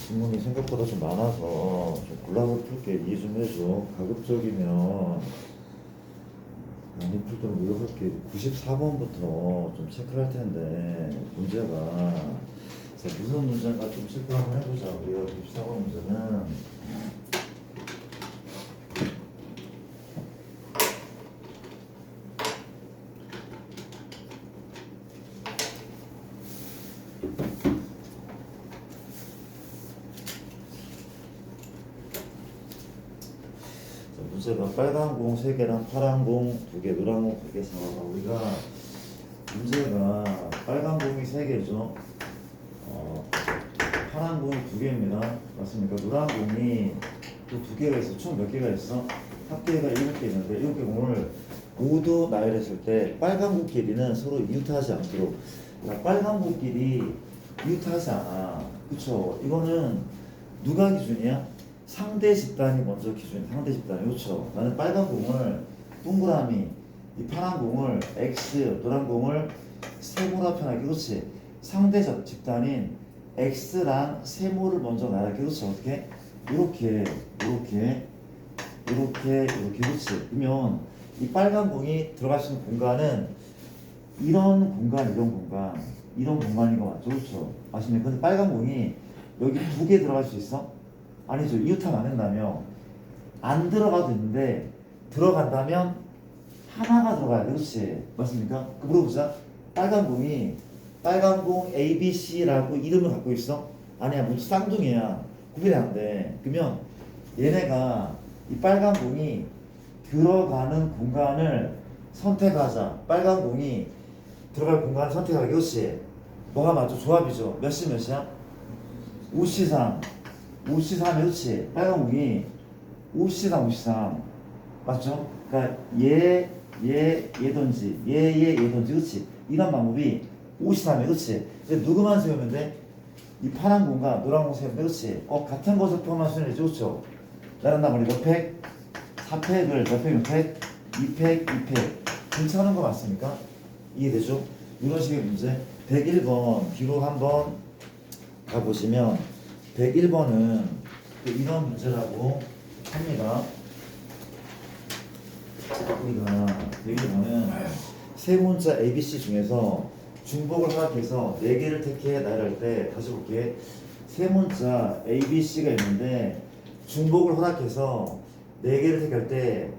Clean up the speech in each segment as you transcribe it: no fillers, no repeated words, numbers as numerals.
질문이 생각보다 좀 많아서 좀 골라서 풀게. 이해 좀 해줘. 가급적이면 많이 풀 때는 노력할게. 94번부터 좀 체크할 텐데 문제가 자, 무슨 문제인가 좀 체크 한번 해보자. 우리가 94번 문제는 문제가 빨간 공 3개랑 파란 공 2개, 노란 공 2개 사와서 우리가 문제가 빨간 공이 3개죠. 파란 공이 2개입니다. 맞습니까? 노란 공이 또 2개가 있어. 총 몇 개가 있어? 합계가 7개 있는데 7개 공을 모두 나열했을 때 빨간 공끼리는 서로 이웃하지 않도록. 그러니까 빨간 공끼리 이웃하지 않아. 그쵸? 이거는 누가 기준이야? 상대 집단이 먼저 기준이. 상대 집단이. 그렇죠. 나는 빨간 공을 동그라미, 이 파란 공을 X, 노란 공을 세모라 편하게. 그렇지. 상대 집단인 X랑 세모를 먼저 나열할게. 그렇지. 어떻게? 이렇게 그렇지. 그러면 이 빨간 공이 들어갈 수 있는 공간은 이런 공간인 거 맞죠? 그렇죠. 맞습니까? 근데 빨간 공이 여기 2개 들어갈 수 있어? 아니죠. 이웃하면 안 된다며. 안 들어가도 있는데 들어간다면 하나가 들어가야 돼. 그렇지. 맞습니까? 그 물어보자. 빨간 공 ABC라고 이름을 갖고 있어? 아니야. 무슨 쌍둥이야. 구별이 안 돼. 그러면 얘네가 이 빨간 공이 들어가는 공간을 선택하자. 빨간 공이 들어갈 공간을 선택하기. 그렇지. 뭐가 맞죠? 조합이죠. 몇 시 몇이야? 5시3 그렇지. 빨간 공이 5시3 맞죠? 그러니까 얘든지 얘든지. 그렇지. 이런 방법이 5시3에. 그렇지. 근데 누구만 세우면 돼? 이 파란 공과 노란 공 세우면 돼. 그렇지. 같은 것을 포함한 수는 그렇죠. 나란다 머리 몇 팩? 4팩을 몇 팩? 2팩 괜찮은 거 맞습니까? 이해되죠? 이런 식의 문제. 101번 뒤로 한번 가보시면 101번은 이런 문제라고 합니다. 우리가 101번은 세 문자 ABC 중에서 중복을 허락해서 4개를 택해 나열할 때, 다시 볼게. 세 문자 ABC가 있는데 중복을 허락해서 4개를 택할 때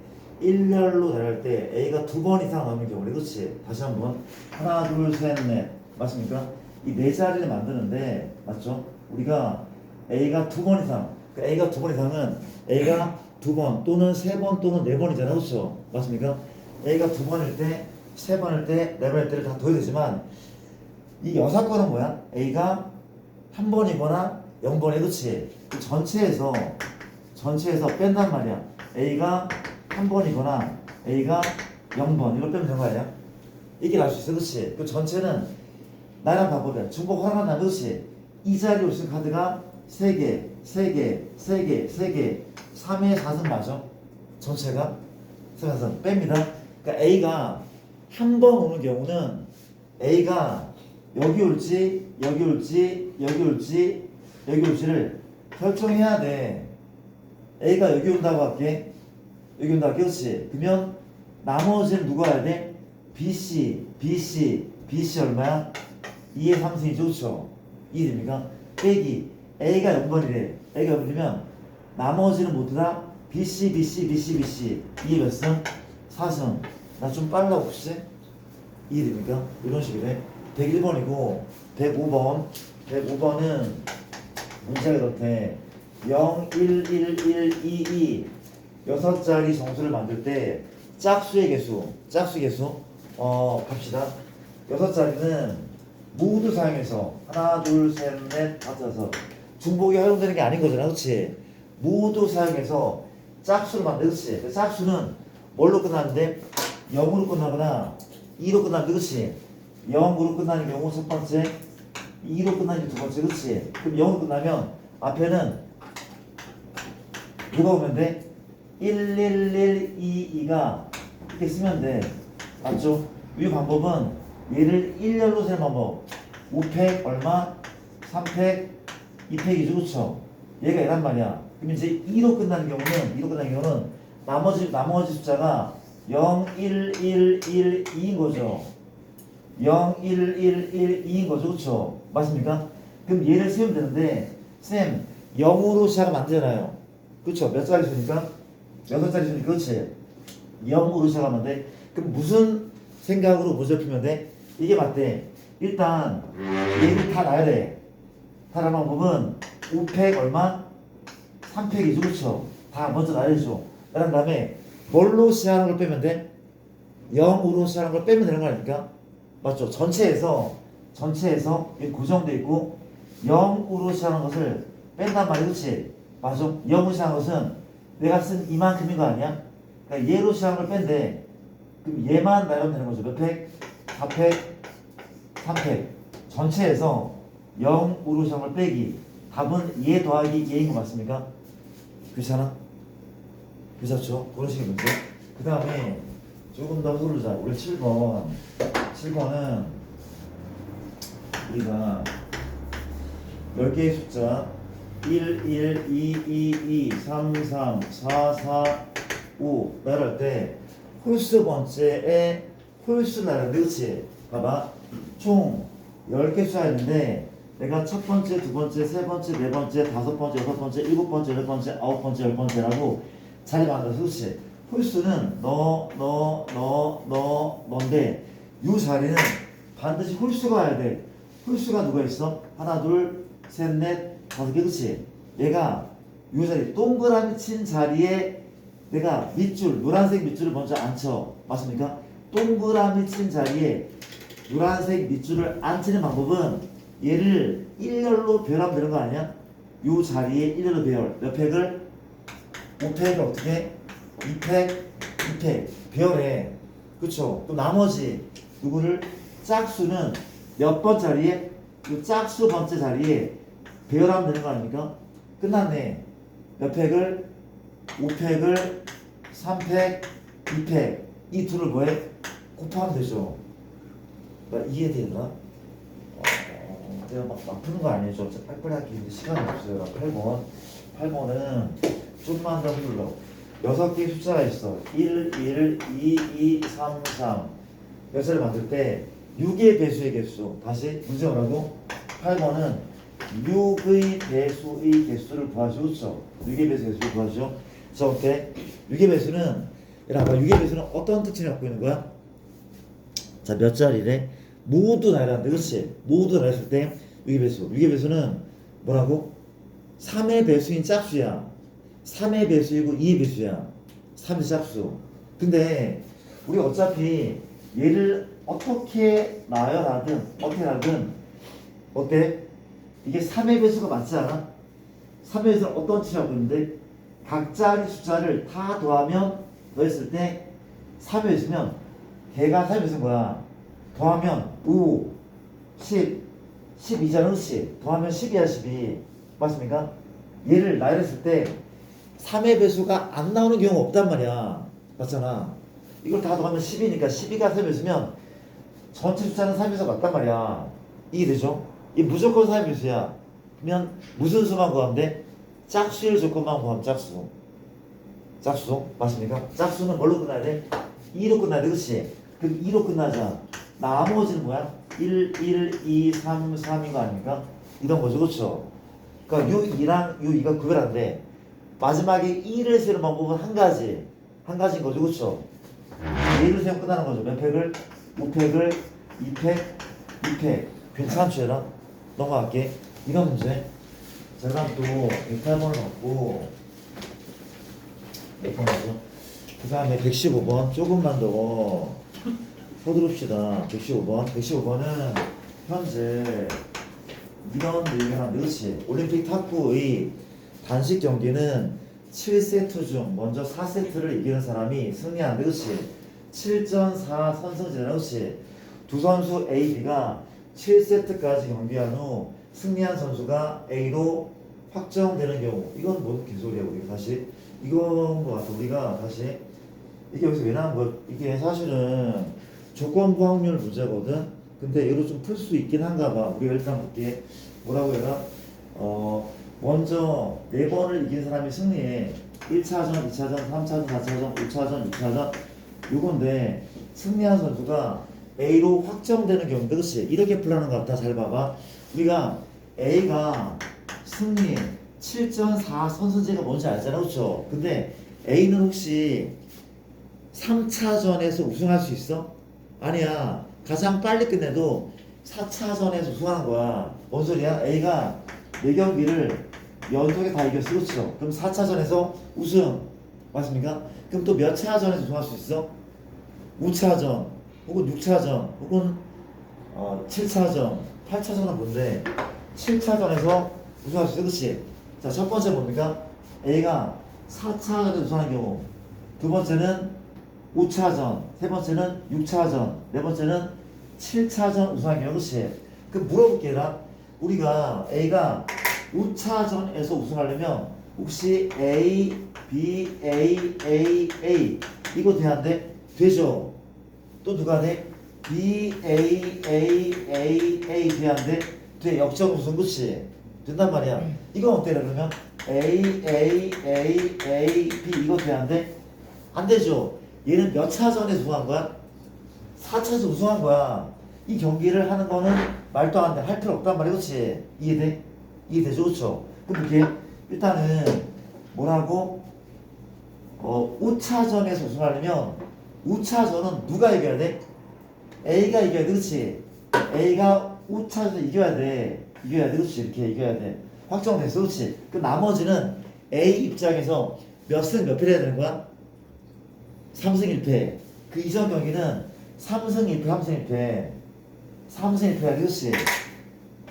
일렬로 나열할 때 A가 2번 이상 나오는 경우래. 그렇지. 다시 한번 하나 둘 셋 넷 맞습니까? 이 4자리를 만드는데 맞죠? 우리가 A가 2번 이상, 그러니까 A가 2번 이상은 A가 2번 또는 3번 또는 4번이잖아. 그렇죠? 맞습니까? A가 2번일 때, 3번일 때, 4번일 때를 다 더해야 되지만 이 여사건은 뭐야? A가 1번이거나 0번이. 그렇지? 그 전체에서 뺀단 말이야. A가 1번이거나 A가 0번 이걸 빼면 되는 거 아니야? 이게 나올 수 있어. 그렇지? 그 전체는 나란 방법이야. 중복 허락한다. 그렇지? 이 자리에 오신 카드가 3개, 3의 4승 맞아? 전체가 3의 4승 뺍니다. 그러니까 A가 한 번 오는 경우는 A가 여기 올지를 결정해야 돼. A가 여기 온다고 할게. 그렇지? 그러면 나머지는 누가 와야 돼? BC 얼마야? 2의 3승이죠. 그렇죠? 이해됩니까? 빼기 A가 0번이래. A가 0번이면 나머지는 모두 다 BC 2의 몇 승? 4승. 나 좀 빨라 혹시? 이해됩니까? 이런 식이래. 101번이고 105번은 문제가 이렇대. 0, 1, 1, 1, 2, 2 6자리 정수를 만들 때 짝수의 개수 갑시다. 6자리는 모두 사용해서 하나 둘 셋 넷 다섯 여섯 중복이 활용되는 게 아닌 거잖아. 그렇지? 모두 사용해서 짝수를 만들. 그렇지? 짝수는 뭘로 끝나는데 0으로 끝나거나 2로 끝나는데. 그렇지? 0으로 끝나는 경우 첫 번째, 2로 끝나는 두 번째. 그렇지? 그럼 0으로 끝나면 앞에는 누가 오면 돼? 11122가 이렇게 쓰면 돼. 맞죠? 이 방법은 얘를 1열로 세는 방법. 5팩 얼마? 3팩 2팩이죠. 그쵸? 얘가 얘란 말이야. 그럼 이제 2로 끝나는 경우는 나머지 숫자가 0, 1, 1, 1, 2인 거죠. 0, 1, 1, 1, 2인 거죠. 그쵸? 맞습니까? 그럼 얘를 세우면 되는데, 쌤, 0으로 시작하면 안 되잖아요. 그쵸? 몇 자리 수니까? 6자리 수니까, 그렇지? 0으로 시작하면 돼. 그럼 무슨 생각으로 문제 풀면 돼? 이게 맞대. 일단, 얘를 다 놔야 돼. 다 나는 방법은 5팩 얼마? 3팩이죠. 그쵸? 다 먼저 놔야죠. 그런 다음에, 뭘로 시작하는 걸 빼면 돼? 0으로 시작하는 걸 빼면 되는 거 아닙니까? 맞죠? 전체에서 여기 고정돼 있고 0으로 시작하는 것을 뺀단 말이야. 그치? 맞아? 0으로 시작하는 것은 내가 쓴 이만큼인 거 아니야? 그러니까 얘로 시작하는 걸 뺀대. 그럼 얘만 나가면 되는 거죠. 몇 팩? 4팩, 3팩. 전체에서 0으로 시작하는 걸 빼기. 답은 얘 더하기 얘인 거 맞습니까? 그렇잖아? 괜찮죠? 그런 식의 문제. 그 다음에 조금 더 흐르자. 우리 7번은 우리가 10개의 숫자 1, 1, 2, 2, 2, 3, 3, 4, 4, 5 나열할 때 홀수 번째에 홀수 나열하는데 그치? 봐봐. 총 10개 숫자 있는데 내가 첫 번째, 두 번째, 세 번째, 네 번째, 다섯 번째, 여섯 번째, 일곱 번째, 여덟 번째, 아홉 번째, 열 번째라고 자리 만들어서 그치? 홀수는 너인데 이 자리는 반드시 홀수가 와야 돼. 홀수가 누가 있어? 하나, 둘, 셋, 넷, 5개 그치? 얘가 이 자리 동그라미 친 자리에 내가 밑줄, 노란색 밑줄을 먼저 앉혀. 맞습니까? 동그라미 친 자리에 노란색 밑줄을 앉히는 방법은 얘를 일렬로 배열하면 되는 거 아니야? 이 자리에 일렬로 배열. 몇 팩을? 5팩을 어떻게? 2팩, 2팩 배열해. 그쵸? 또 나머지 누구를? 짝수는 몇 번 자리에? 이 짝수 번째 자리에 배열하면 되는 거 아닙니까? 끝났네. 몇 팩을? 5팩을 3팩, 2팩 이 둘을 뭐해? 곱하면 되죠. 이해되나? 내가 막 푸는 거 아니에요. 저 빨리빨리 하기 시간이 없어요. 8번은 좀만 더 흘러. 6개의 숫자가 있어. 1, 1, 2, 2, 3, 3 몇 자리 만들 때 6의 배수의 개수. 다시 문제 뭐라고? 8번은 6의 배수의 개수를 구하시오. 6의 배수의 개수를 구하시오. 자, 어때? 6의 배수는 6의 배수는 어떤 특징을 갖고 있는 거야? 자, 몇 자리래? 모두 나열하는데, 그렇지? 모두 나열했을 때 6의 배수. 6의 배수는 뭐라고? 3의 배수인 짝수야. 3의 배수이고 2의 배수야. 3의 짝수. 근데 우리 어차피 얘를 어떻게 나열하든 어때? 이게 3의 배수가 맞지 않아? 3의 배수는 어떤 치하고 있는데 각자의 숫자를 다 더했을 때 3의 배수면 걔가 3의 배수인 거야. 더하면 5, 10, 12잖아. 그렇지? 더하면 10이야 12. 맞습니까? 얘를 나열했을 때 3의 배수가 안 나오는 경우가 없단 말이야. 맞잖아. 이걸 다 더하면 10이니까 12가 3의 배수면 전체 숫자는 3의 배수가 맞단 말이야. 이게 되죠? 이 무조건 3의 배수야. 그러면 무슨 수만 구하면 돼? 짝수의 조건만 구하면 짝수. 맞습니까? 짝수는 뭘로 끝나야 돼? 2로 끝나야 돼. 그렇지? 그럼 2로 끝나자. 나머지는 뭐야? 1, 1, 2, 3, 3인 거 아닙니까? 이런 거죠. 그렇죠? 그러니까 요 2랑 요 2가 구별한데 마지막에 2를 세는 방법은 한 가지인 거죠. 그렇죠? 얘를 세면 끝나는 거죠. 몇 팩을? 5팩을 2팩, 2팩. 괜찮죠, 얘랑? 넘어갈게. 이런 문제. 자, 그다음 또 108번을 갖고 몇 번 하죠? 그 다음에 115번 조금만 더 서두릅시다. 115번은 현재 이런 내용이 하나 그렇지. 올림픽 탁구의 단식 경기는 7세트 중 먼저 4세트를 이기는 사람이 승리하는데 그렇지. 7전 4 선승제는 그렇지. 두 선수 A, B가 7세트까지 경기한 후 승리한 선수가 A로 확정되는 경우. 이건 뭔 개소리야. 우리가 다시 이건 거 같아. 우리가 다시 이게 여기서 왜 나온 거야? 이게 사실은 조건부 확률 문제거든. 근데 이거 좀 풀 수 있긴 한가 봐. 우리가 일단 볼게. 뭐라고 해라? 먼저 4번을 이긴 사람이 승리해. 1차전, 2차전, 3차전, 4차전, 5차전, 6차전 요건데 승리한 선수가 A로 확정되는 경우인데 그렇지? 이렇게 풀라는 것 같다. 잘 봐봐. 우리가 A가 승리 7전 4 선승제가 뭔지 알잖아. 그렇죠? 근데 A는 혹시 3차전에서 우승할 수 있어? 아니야. 가장 빨리 끝내도 4차전에서 우승하는 거야. 뭔 소리야? A가 4경기를 연속에 다 이겼어. 그렇죠? 그럼 4차전에서 우승. 맞습니까? 그럼 또 몇 차전에서 우승할 수 있어? 5차전, 혹은 6차전, 혹은 7차전, 8차전은 뭔데? 7차전에서 우승할 수 있어. 그렇지? 자, 첫 번째 뭡니까? A가 4차전에서 우승하는 경우. 두 번째는 5차전, 세 번째는 6차전, 네 번째는 7차전 우승하는 경우. 그렇지? 그럼 물어볼게. 나 우리가 A가 5차전에서 우승하려면 혹시 A, B, A 이거 돼야 안 돼? 되죠? 또 누가 돼? B, A 돼야 안 돼? 돼. 역전 우승. 그치? 된단 말이야. 이건 어때? 그러면 B 이거 돼야 안 돼? 안 되죠? 얘는 몇 차전에서 우승한 거야? 4차에서 우승한 거야. 이 경기를 하는 거는 말도 안 돼. 할 필요 없단 말이야. 그치? 이해돼? 이해되죠? 그쵸? 그럼 이게 일단은 뭐라고? 5차전에서 우승하려면 5차전은 누가 이겨야 돼? A가 이겨야 돼. 그렇지? A가 5차전에서 이겨야 돼. 이겨야 돼. 그렇지? 이렇게 이겨야 돼. 확정됐어. 그렇지? 그 나머지는 A 입장에서 몇 승 몇 패를 해야 되는 거야? 3승 1패. 그 이전 경기는 3승 1패, 3승 1패. 3승 1패야. 그렇지?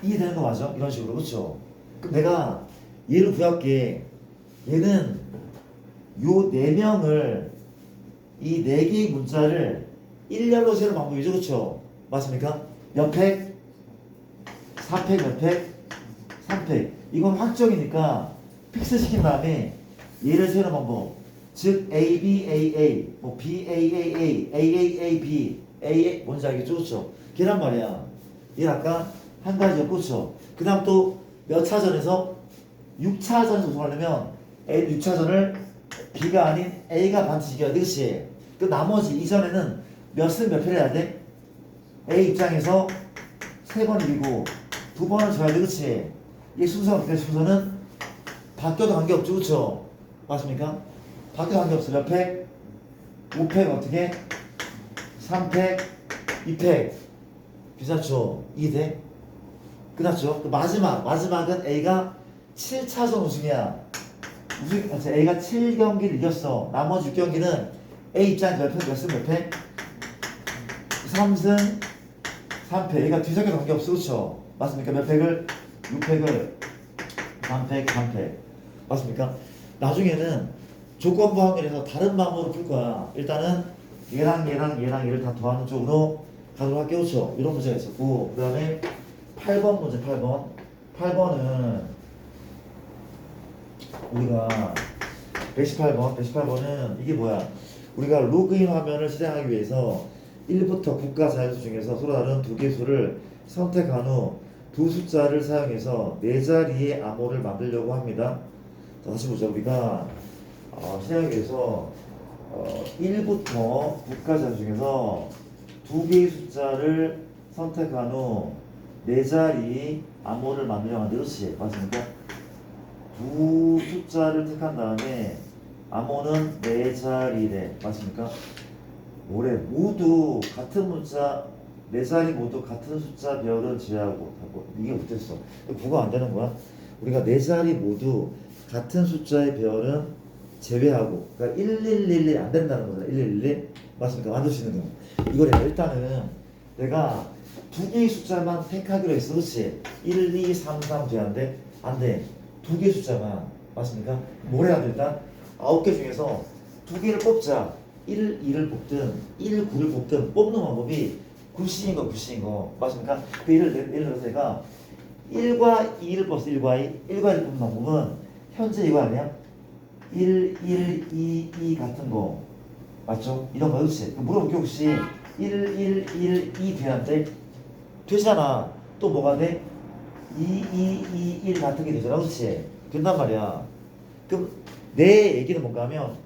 이해되는 거 맞아? 이런 식으로. 그렇죠? 그럼 내가 얘를 구할게. 얘는 요 4명을 이 4개의 문자를 일렬로 세는 방법이죠. 그렇죠? 맞습니까? 몇 팩? 4팩 몇 팩? 3팩. 이건 확정이니까 픽스 시킨 다음에 얘를 세는 방법. 즉 A, B, A, A, 뭐 B, A, A, A, A, A, A, B, A, A 뭔지 알겠죠? 그렇죠? 걔란 말이야. 얘 아까 한 가지였고, 그렇죠? 그 다음 또 몇 차전에서 6차전에서 우승하려면 A 6차전을 B가 아닌 A가 반드시 이겨야 돼. 그렇지? 그 나머지 이전에는 몇 승 몇 패를 해야 돼? A 입장에서 3번 이기고 2번을 져야 돼. 그렇지? 이 순서가 어떻게 순서는 바뀌어도 관계없죠. 그렇죠? 맞습니까? 바뀌어도 관계없어. 몇 팩? 5팩 어떻게? 3팩? 2팩 괜찮죠? 이해돼? 끝났죠? 그 마지막은 A가 7차전 우승이야. A가 7경기를 이겼어. 나머지 6경기는 A 입장에서 몇 승 몇 패? 3승 3패. A가 뒤섞여 관계없어. 그렇죠? 맞습니까? 몇 팩을? 6팩을 3팩 3패. 맞습니까? 나중에는 조건부 확률에서 다른 방법으로 풀 거야. 일단은 얘랑 얘를 다 더하는 쪽으로 가도록 할게요. 그렇죠? 이런 문제가 있었고, 그 다음에 8번 문제. 8번은 우리가 118번은 이게 뭐야? 우리가 로그인 화면을 실행하기 위해서 1부터 국가 자연수 중에서 서로 다른 두 개의 수를 선택한 후 두 숫자를 사용해서 네 자리의 암호를 만들려고 합니다. 자, 다시 보자. 우리가 실행하기 위해서 1부터 국가 자연수 중에서 두 개의 숫자를 선택한 후 네 자리 암호를 만들려고 하는데, 그렇지? 맞습니까? 두 숫자를 택한 다음에 암호는 네 자리래. 맞습니까? 뭐래? 모두 같은 문자 네 자리 모두 같은 숫자 별은 제하고. 이게 못했어. 국어 안 되는 거야. 우리가 네 자리 모두 같은 숫자의 별은 제외하고, 그러니까 1111 안 된다는 거잖아. 1111 맞습니까? 만들 수 있는 거. 이걸 일단은 내가 두 개의 숫자만 택하기로 했어. 그렇지? 1, 2, 3, 4 돼야 안 돼? 안 돼. 두 개의 숫자만. 맞습니까? 뭘 해야 돼? 일단 9개 중에서 두 개를 뽑자. 1, 2를 뽑든 1, 9를 뽑든 뽑는 방법이 굿시인 거. 맞습니까? 그 예를 들어서 제가 1과 2를 뽑았어. 1과 2. 1과 2를 뽑는 방법은 현재 이거 아니야? 1, 2 같은 거. 맞죠? 이런 거. 그렇지? 물어볼게. 혹시 1, 2 돼야 돼? 되잖아. 또 뭐가 돼? 1 같은 게 되잖아. 그렇지? 된단 말이야. 그럼 내 얘기는 뭔가 하면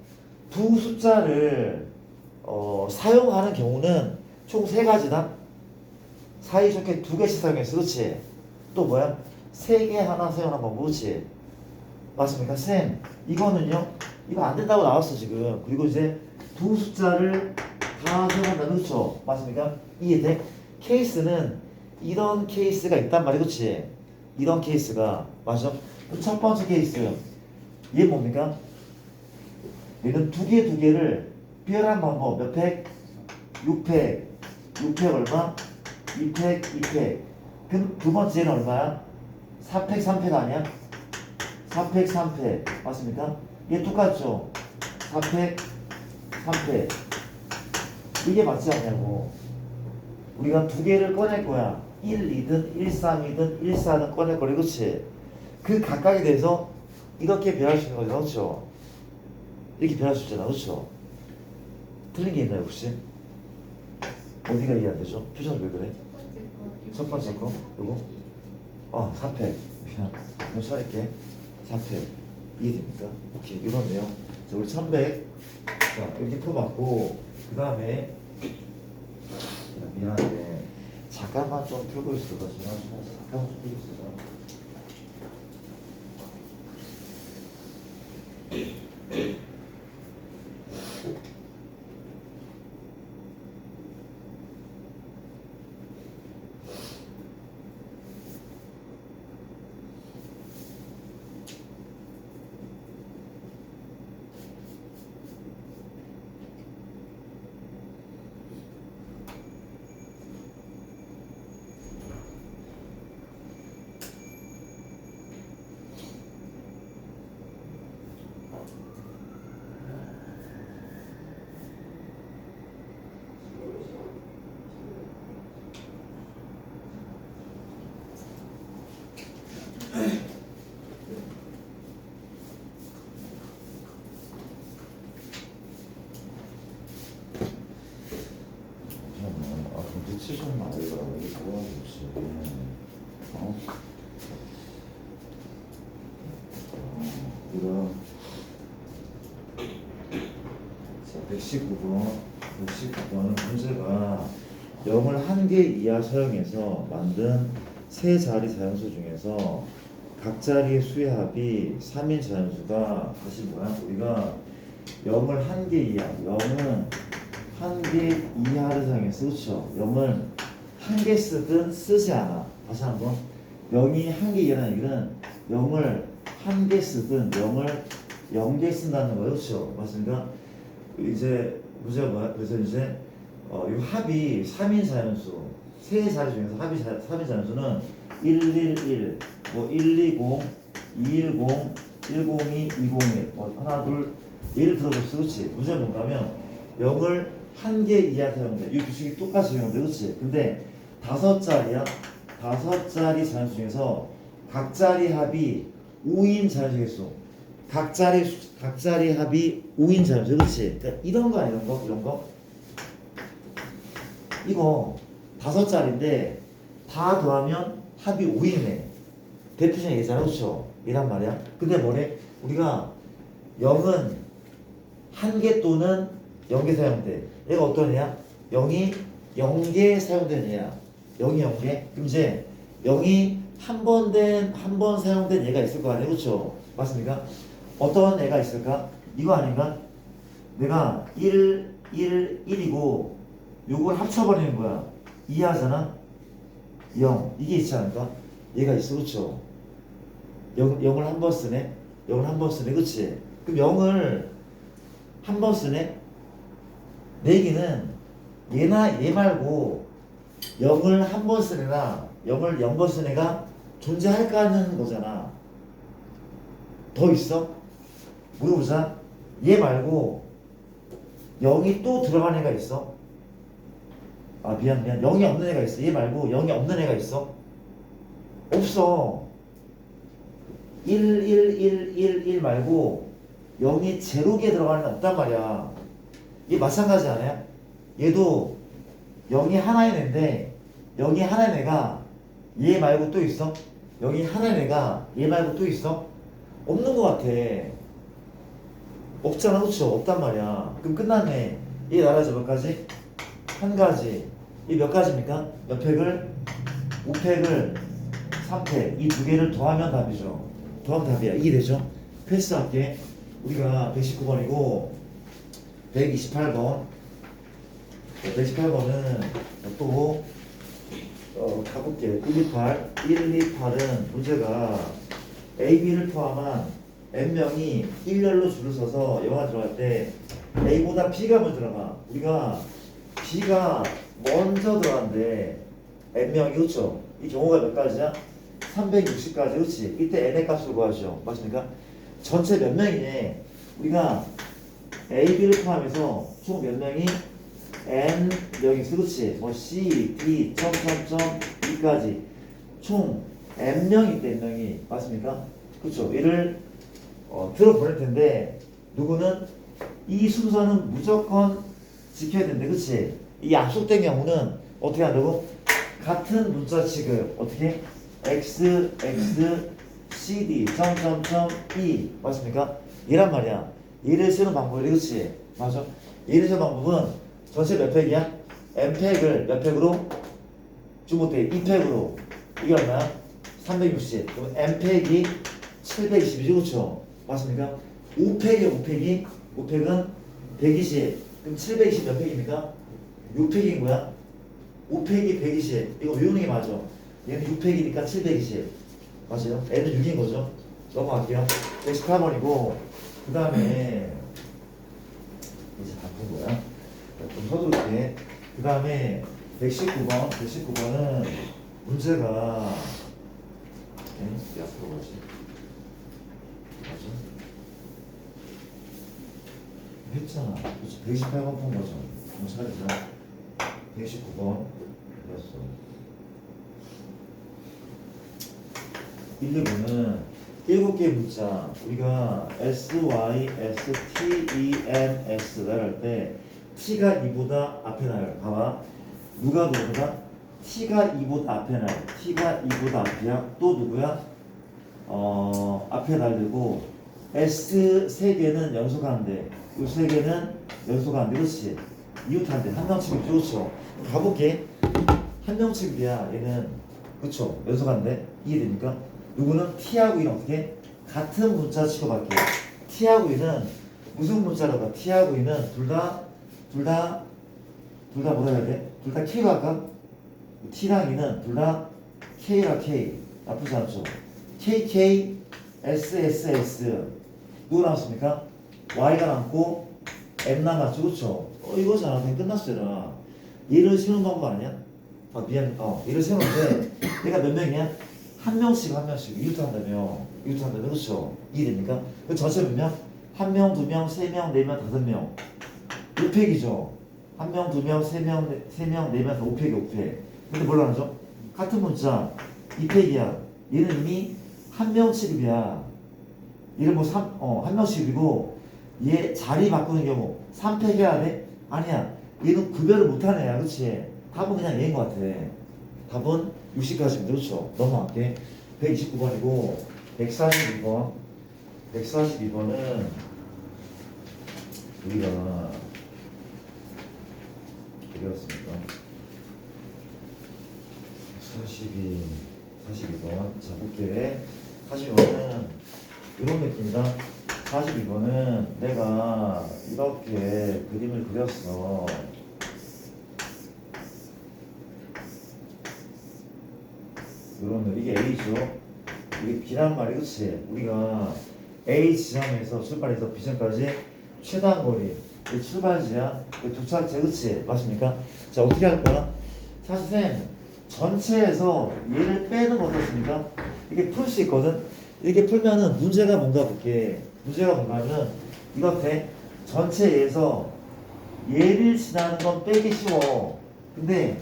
두 숫자를 사용하는 경우는 총 세 가지다. 사이좋게 두 개씩 사용했어. 그렇지? 또 뭐야? 세 개 하나 사용하는 방법. 그렇지? 맞습니까? 쌤, 이거는요? 이거 안 된다고 나왔어, 지금. 그리고 이제 두 숫자를 다 사용한다. 그렇죠? 맞습니까? 이해돼? 케이스는 이런 케이스가 있단 말이야. 그렇지? 이런 케이스가. 맞아? 첫 번째 케이스. 얘 뭡니까? 얘는 두 개를 비열한 방법. 몇 팩? 6팩. 6팩 얼마? 2팩, 2팩. 그럼 두 번째는 얼마야? 4팩, 3팩 아니야? 4팩, 3팩. 맞습니까? 얘 똑같죠? 4팩, 3팩. 이게 맞지 않냐고. 우리가 두 개를 꺼낼 거야. 1, 2든 1, 3이든 1, 4든 꺼낼 거래. 그렇지? 그 각각에 대해서 이렇게 변할 수 있는 거죠. 그렇죠? 이렇게 변할 수 있잖아. 그렇죠? 틀린 게 있나요 혹시? 어디가 이해 안 되죠? 표정을 왜 그래? 첫 번째 거? 요거? 4팩. 그냥 이거 써낼게. 4팩. 이해됩니까? 오케이. 이런 내용. 자, 우리 1100. 자, 이렇게 풀어봤고, 그 다음에, 미안한데, 잠깐만 좀 풀고 있어봐. 잠깐만 좀 풀고 있어봐. 치시는 말이야. 이게 뭐가 좋지? 이런. 자, 119번은 문제가 0을 한 개 이하 사용해서 만든 세 자리 자연수 중에서 각 자리의 수의 합이 3인 자연수가 다시 뭐야? 우리가 0을 한 개 이하, 0은 한 개 이하를 사용해서 그렇죠? 0을 한 개 쓰든 쓰지 않아. 다시 한번 0이 한 개 이하라는 얘기는 0을 한 개 쓰든 0을 0개 쓴다는 거예요. 그렇죠? 맞습니까? 이제 문제가 뭐야? 그래서 이제 이 합이 3인 자연수 세 자리 중에서 합이 3인 자연수는 111, 뭐 120, 210, 102, 201, 뭐 하나 둘 예를 들어보시죠. 그렇지? 문제는 뭔가 하면 0을 한 개 이하 사용돼. 이 규칙이 똑같이 적용돼. 그렇지? 근데 다섯 자리야. 다섯 자리 자연수 중에서 각 자리 합이 5인 자연수 개수. 각 자리 합이 5인 자연수. 그렇지? 그러니까 이런 거 아니야? 이런 거? 이런 거? 이거 다섯 자리인데 다 더하면 합이 5이네. 대표적인 얘기잖아. 그렇죠? 이란 말이야. 근데 뭐래? 우리가 0은 한 개 또는 0개 사용돼. 얘가 어떤 애야? 0이 0개 사용된 애야. 0이 0개? 그럼 이제 0이 한 번 사용된 얘가 있을 거 아니야. 그렇죠? 맞습니까? 어떤 애가 있을까? 이거 아닌가? 내가 1이고 요걸 합쳐버리는 거야. 2 하잖아? 0. 이게 있지 않을까? 얘가 있어. 그렇죠? 0을 한 번 쓰네? 0을 한 번 쓰네. 그치? 그럼 0을 한 번 쓰네? 내 얘기는 얘나 얘 말고 0을 한 번 쓴 애나 0을 0번 쓴 애가 존재할까 하는 거잖아. 더 있어? 물어보자. 얘 말고 0이 또 들어간 애가 있어? 미안. 0이 없는 애가 있어. 얘 말고 0이 없는 애가 있어? 없어. 1 말고 0이 제로 개 들어가는 애는 없단 말이야. 얘 마찬가지 아니야? 얘도 0이 하나인 애인데 0이 하나인 애가 얘 말고 또 있어? 여기 하나의 애가 얘 말고 또 있어? 없는 것 같아. 없잖아, 그쵸? 없단 말이야. 그럼 끝났네. 얘 나라죠, 몇 가지? 한 가지. 이 몇 가지입니까? 몇 팩을? 5팩을 3팩. 이 두 개를 더하면 답이죠. 더하면 답이야. 이게 되죠? 패스할게. 우리가 119번이고 128번. 128번은 또 가볼게. 128. 128은 문제가 A, B를 포함한 N명이 일렬로 줄을 서서 영화 들어갈 때 A보다 B가 먼저 들어가. 우리가 B가 먼저 들어간대. N명이 그렇죠? 이 경우가 몇 가지야? 360가지 그렇지? 이때 N의 값을 구하죠. 맞습니까? 전체 몇 명이네. 우리가 A, B를 포함해서 총 몇 명이 N 명이 있어. 그렇지? 뭐 C, D, E까지 총 N명이 있대. N명이 맞습니까? 그렇죠? 얘를 들어보낼 텐데 누구는 이 순서는 무조건 지켜야 되는데 그치? 이 약속된 경우는 어떻게 한다고? 같은 문자 취급 어떻게? X, X, CD, E 맞습니까? 얘란 말이야. 얘를 쓰는 방법이 그치? 맞아? 얘를 쓰는 방법은 전체 몇 팩이야? M팩을 몇 팩으로? 주못해 2팩으로 이게 얼마야? 360 그럼 M팩이 720이죠 그쵸? 맞습니까? 5팩이야 5팩이 5팩은 120 그럼 720 몇 팩입니까? 6팩인 거야 5팩이 120 이거 외우는 게 맞아 얘는 6팩이니까 720 맞아요? N은 6인 거죠 넘어갈게요 118번이고 그 다음에 이제 바꾼 거야 좀 서두를게 그 다음에 119번은 문제가 몇 앞으로 가지? 맞아? 했잖아. 그치? 118번 푼 거죠. 좀 차리자. 119번. 그랬어. 1, 2번은 7개의 문자. 우리가 S, Y, S, T, E, M, X 나열할 때 T가 2보다 앞에 나열. 봐봐. 누가 누구보다? T가 2보다 앞에 나열. T가 2보다 앞이야. 또 누구야? 앞에 날리고 S 3개는 연속하는데 이 3개는 연속하는데 그렇지 이웃한데 한 명 취급이죠 그렇죠 가볼게 한 명 취급이야 얘는 그렇죠 연속하는데 이해됩니까? 누구는 T하고 E는 어떻게? 같은 문자 취급할게 T하고 E는 무슨 문자라고 봐 T하고 E는 둘 다 뭐라 해야 돼? 둘 다 K로 할까? T랑 E는 둘 다 K라 K 나쁘지 않죠 KK, SSS 누구 남았습니까? Y가 남고 M 남았죠 그렇죠? 이거잖아 그냥 끝났어요 얘를 세우는 방법 아니야? 미안 얘를 세우는데 얘가 몇 명이야? 한 명씩 이웃 한다며 그렇죠? 이해됩니까? 그 전체 몇 명? 한 명, 두 명, 세 명, 네 명, 다섯 명 5팩이죠 한 명, 두 명, 세 명, 네 명, 5팩 근데 뭘로 하죠? 같은 문자 2팩이야 얘는 이미 한 명 취급이야. 얘를 한 명 취급이고 얘 자리 바꾸는 경우 3팩 해야 돼? 아니야. 얘는 구별을 못하는 애야. 그치? 답은 그냥 얘인 것 같아. 답은 60까지입니다. 그렇죠? 넘어갈게. 129번이고 142번 142번은 우리가 어디였습니까? 42번 자 볼게 42번은 이런 느낌이다 42번은 내가 이렇게 그림을 그렸어 이게 A죠 이게 B란 말이 그치 우리가 A 지점에서 출발해서 B 지점까지 최단 거리 이 출발지야 이 도착지 그치 맞습니까? 자 어떻게 할 거야? 사실 전체에서 얘를 빼는 거 어떻습니까? 이게 풀 수 있거든? 이렇게 풀면은 문제가 뭔가 볼게. 문제가 뭔가는 이거 같아. 전체에서 얘를 지나는 건 빼기 쉬워. 근데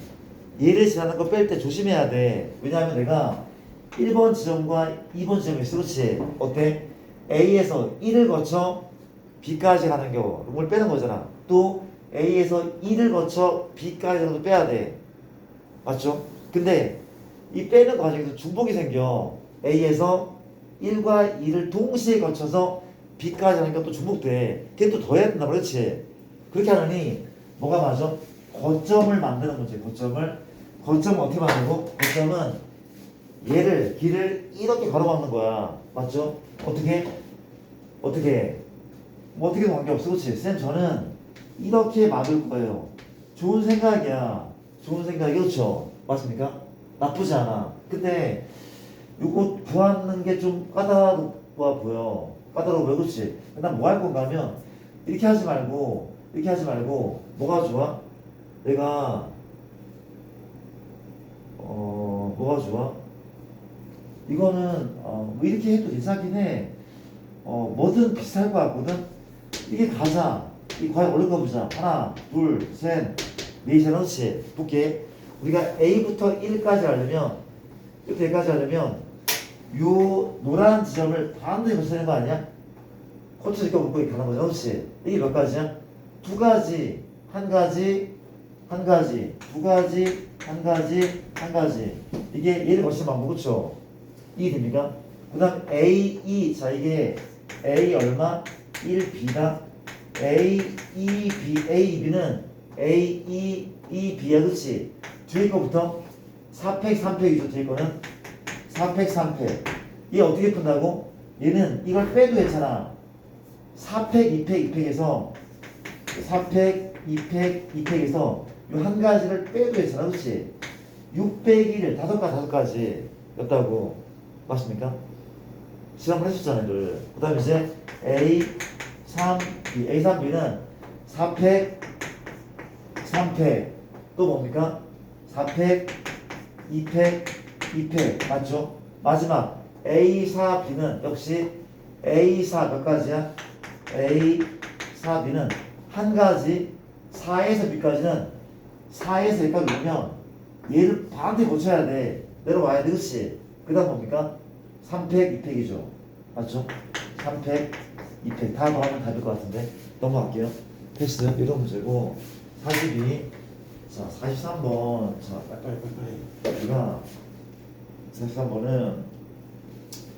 얘를 지나는 거 뺄 때 조심해야 돼. 왜냐하면 내가 1번 지점과 2번 지점이 있어. 그렇지? 어때? A에서 1을 거쳐 B까지 가는 경우. 이걸 빼는 거잖아. 또 A에서 1을 거쳐 B까지 가도 빼야 돼. 맞죠? 근데 이 빼는 과정에서 중복이 생겨. A에서 1과 2를 동시에 거쳐서 B까지 하는 것도 중복돼. 걔 또 더해야 된다 그렇지. 그렇게 하느니 뭐가 맞아? 거점을 만드는 문제. 거점을 어떻게 만들고? 거점은 얘를 길을 이렇게 가로막는 거야. 맞죠? 어떻게 뭐 어떻게 관계없어. 그렇지? 쌤 저는 이렇게 막을 거예요. 좋은 생각이야. 좋은 생각이 그렇죠? 맞습니까? 나쁘지 않아. 근데 이거 구하는 게 좀 까다로워 보여. 까다로워 보여. 그렇지? 난 뭐 할 건가 하면 이렇게 하지 말고 뭐가 좋아? 내가 뭐가 좋아? 이거는 뭐 이렇게 해도 괜찮긴 해. 뭐든 비슷할 것 같거든. 이게 가자. 이 과연 옳은가 보자. 하나, 둘, 셋, 넷이 그렇지. 볼게. 우리가 A부터 1까지 하려면 여기까지 하려면 요 노란 지점을 반드시 거쳐야 되는 거 아니야? 거쳐질까 못 보게 가는 거죠. 그렇지? 이게 몇 가지야? 두 가지, 한 가지, 한 가지, 두 가지, 한 가지, 한 가지. 이게 얘를 거치는 방법 그렇죠? 이게 됩니까? 그 다음 A, E. 자 이게 A 얼마? 1B다. A, E, B. A, B는 A, E, B야. 그렇지? 뒤에 거부터 4팩, 3팩이죠. 뒤에 거는 4팩, 3팩. 얘 어떻게 푼다고? 얘는 이걸 빼도 괜찮아. 4팩, 2팩, 2팩에서 4팩, 2팩, 2팩에서 요 한 가지를 빼도 괜찮아. 그렇지? 601, 다섯 가지 였다고. 맞습니까? 지난번 했었잖아요. 그 다음에 이제 A, 3B. A, 3B는 4팩, 3팩. 또 뭡니까? 4팩, 2팩, 2팩. 맞죠? 마지막 A4B는 역시 A4 몇 가지야? A4B는 한 가지. 4에서 B까지는 4에서 여기까지 오면 얘를 반드시 고쳐야 돼. 내려와야 돼. 그치? 그 다음 뭡니까? 3팩, 2팩이죠. 맞죠? 3팩, 2팩. 다 더하면 답일 것 같은데 넘어갈게요. 패스. 이런 문제고 42. 자 43번. 자 빨리 우리가 43번은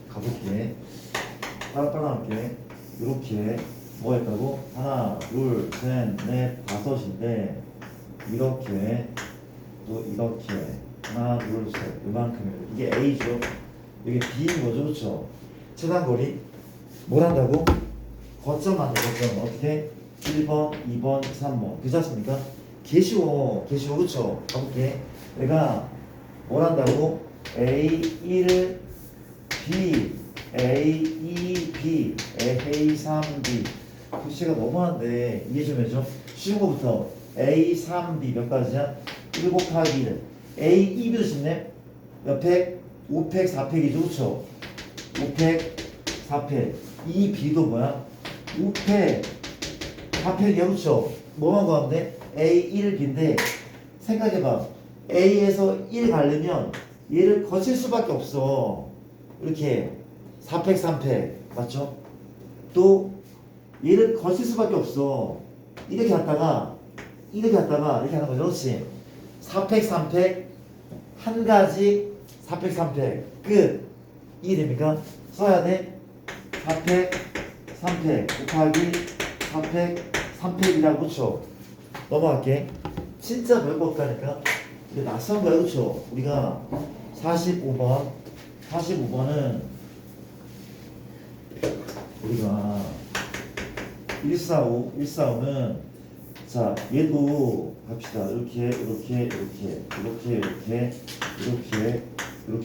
가볼게. 빨리 할게. 이렇게 뭐 했다고? 하나, 둘, 셋, 넷, 다섯인데 이렇게 또 이렇게 하나, 둘, 셋 이만큼. 이게 A죠. 이게 B인 거죠. 그렇죠? 최단거리 뭘 한다고? 거점 만든 거점. 어떻게? 1번, 2번, 3번. 그렇지 않습니까? 개쉬워. 그렇죠? 가볼게. 내가 뭘 한다고? A1, B, A2, B, A3B. 글씨가 너무한데 이해 좀 해줘. 쉬운 거부터 A3B 몇 가지야? 1 곱하기 1. A2B도 쉽네. 몇 팩? 5팩, 4팩이죠. 그쵸? 5팩, 4팩. 이 B도 뭐야? 5팩, 4팩이야. 그쵸? 뭐만 구하면 돼? A1B인데 생각해봐. A에서 1 가려면 얘를 거칠 수밖에 없어. 이렇게 4팩, 3팩. 맞죠? 또 얘를 거칠 수밖에 없어. 이렇게 갔다가 이렇게 하는 거죠. 그렇지? 4팩, 3팩 한 가지. 4팩, 3팩 끝. 이해됩니까? 써야 돼. 4팩, 3팩 곱하기 4팩, 3팩이라고. 그렇죠? 넘어갈게. 진짜 별거 없다니까. 이게 낯선 거야. 그렇죠? 우리가 45번은 우리가 145는 자 얘도 갑시다. 이렇게